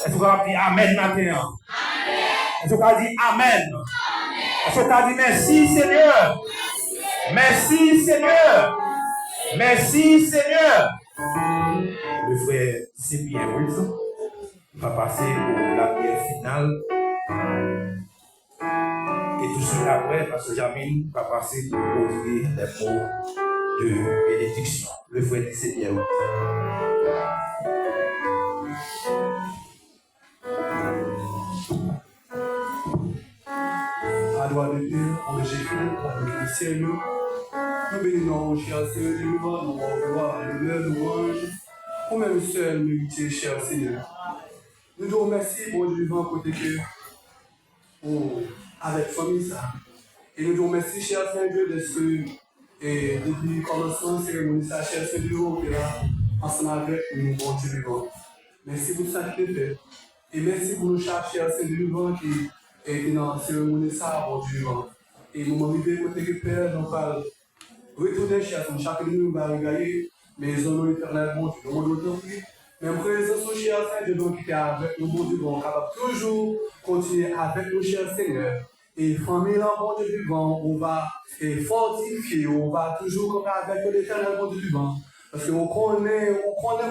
Est-ce qu'on va dire Amen maintenant? Est-ce qu'on va dire Amen? Est-ce qu'on va dire merci Seigneur? Merci Seigneur. Merci Seigneur. Le frère Sébien Wilson va passer pour la prière finale. Et tout de suite après, Pasteur Jamine va passer pour ouvrir les mots de bénédiction. Le frère Sébien Wilson. À droite de Dieu, on est Jésus, avec le Seigneur. Nous bénissons, cher Seigneur, de nous voir, nous voir, l'honneur, louange, pour même seul mériter, cher Seigneur. Nous te remercions, bon Dieu, vivant côté que, avec famille, ça. Et nous te remercions, cher Seigneur, de ce que, et depuis le commencement de la cérémonie, ça, cher Seigneur, qui est là, ensemble avec nous, bon Dieu, vivant. Merci pour ça que tu fait. Et merci pour nous, cher Seigneur, vivant, qui est dans la cérémonie, ça, bon Dieu, vivant. Et nous m'en vivons côté que Père, nous parle. Retournez chez nous, chacun de nous va regarder, mais ils ont l'éternel, bon Dieu, nous devons prier. Même présence au cher Seigneur, qui est avec nous, bon Dieu, on va toujours continuer avec nous, cher Seigneur. Et famille, là, bon Dieu vivant, on va fortifier, on va toujours comme avec l'éternel, bon Dieu vivant. Parce qu'on connaît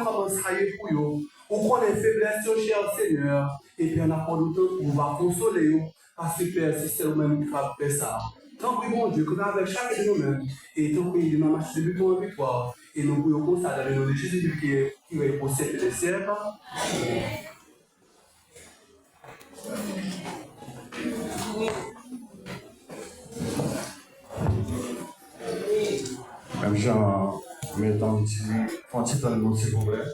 comment ça y est pour eux, on connaît les faiblesses, cher Seigneur, et puis on a pas de temps, on va consoler eux, parce que Père, c'est nous-mêmes qui va faire ça. Tant pis, bon Dieu, que nous avec chacun de nous-mêmes, et tant pis, nous marchons de victoire en victoire, et nous pouvons comme ça dans le nom de Jésus qui va posséder les siècles. Même Jean, mettons un petit temps de nous, s'il vous plaît.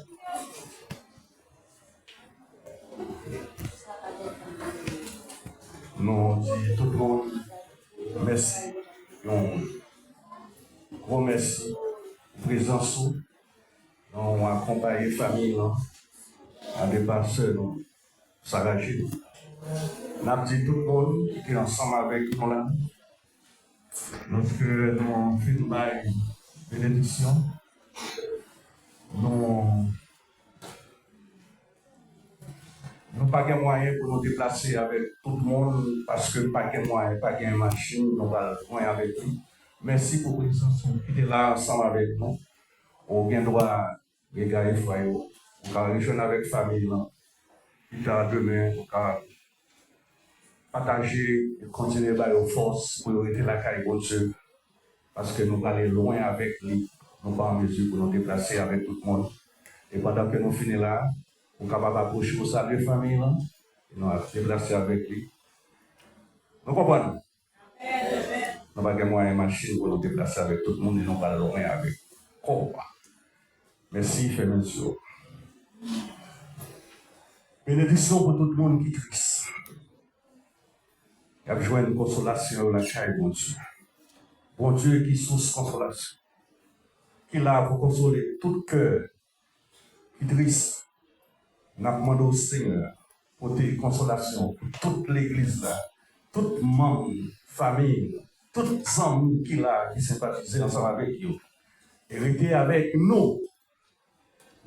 Nous disons tout le monde merci. Un gros merci pour la présence. Nous avons accompagné la famille à dépasser Sarah Gilles. Nous avons dit tout le monde qui est ensemble avec nous là. Nous avons fait une bénédiction. Nous n'avons pas de moyens pour nous déplacer avec tout le monde parce que pas de moyens, pas de machine, nous allons loin avec lui. Merci pour la présence qui est là ensemble avec nous. On a le droit de regarder le foyer, on va rejoindre avec la famille, qui est demain, on va partager et continuer à avoir force pour arrêter la caille de Dieu parce que nous allons aller loin avec lui. Nous ne sommes pas en mesure pour nous déplacer avec tout le monde. Et pendant que nous finissons là, nous sommes capables d'approcher pour saluer la famille, et nous allons déplacer avec lui. Nous comprenons? Nous n'avons pas de moyens de machine pour nous déplacer avec tout le monde et nous allons loin avec lui. Merci, frère monsieur. Bénédiction pour tout le monde qui est triste. Il y a besoin de consolation dans la chair, bon Dieu. Bon Dieu qui source consolation. Qui est là pour consoler tout cœur qui est triste. Nous demandons au Seigneur pour tes consolations pour toute l'église là, toute membre, famille, toutes amis qui là, qui sympathisent ensemble avec vous. Et restez avec nous,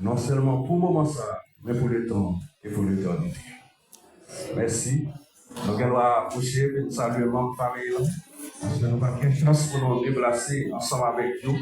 non seulement pour le moment ça, mais pour le temps et pour l'éternité. Merci. Nous allons approcher et saluer notre famille. Parce que nous avons une chance pour nous déplacer ensemble avec nous.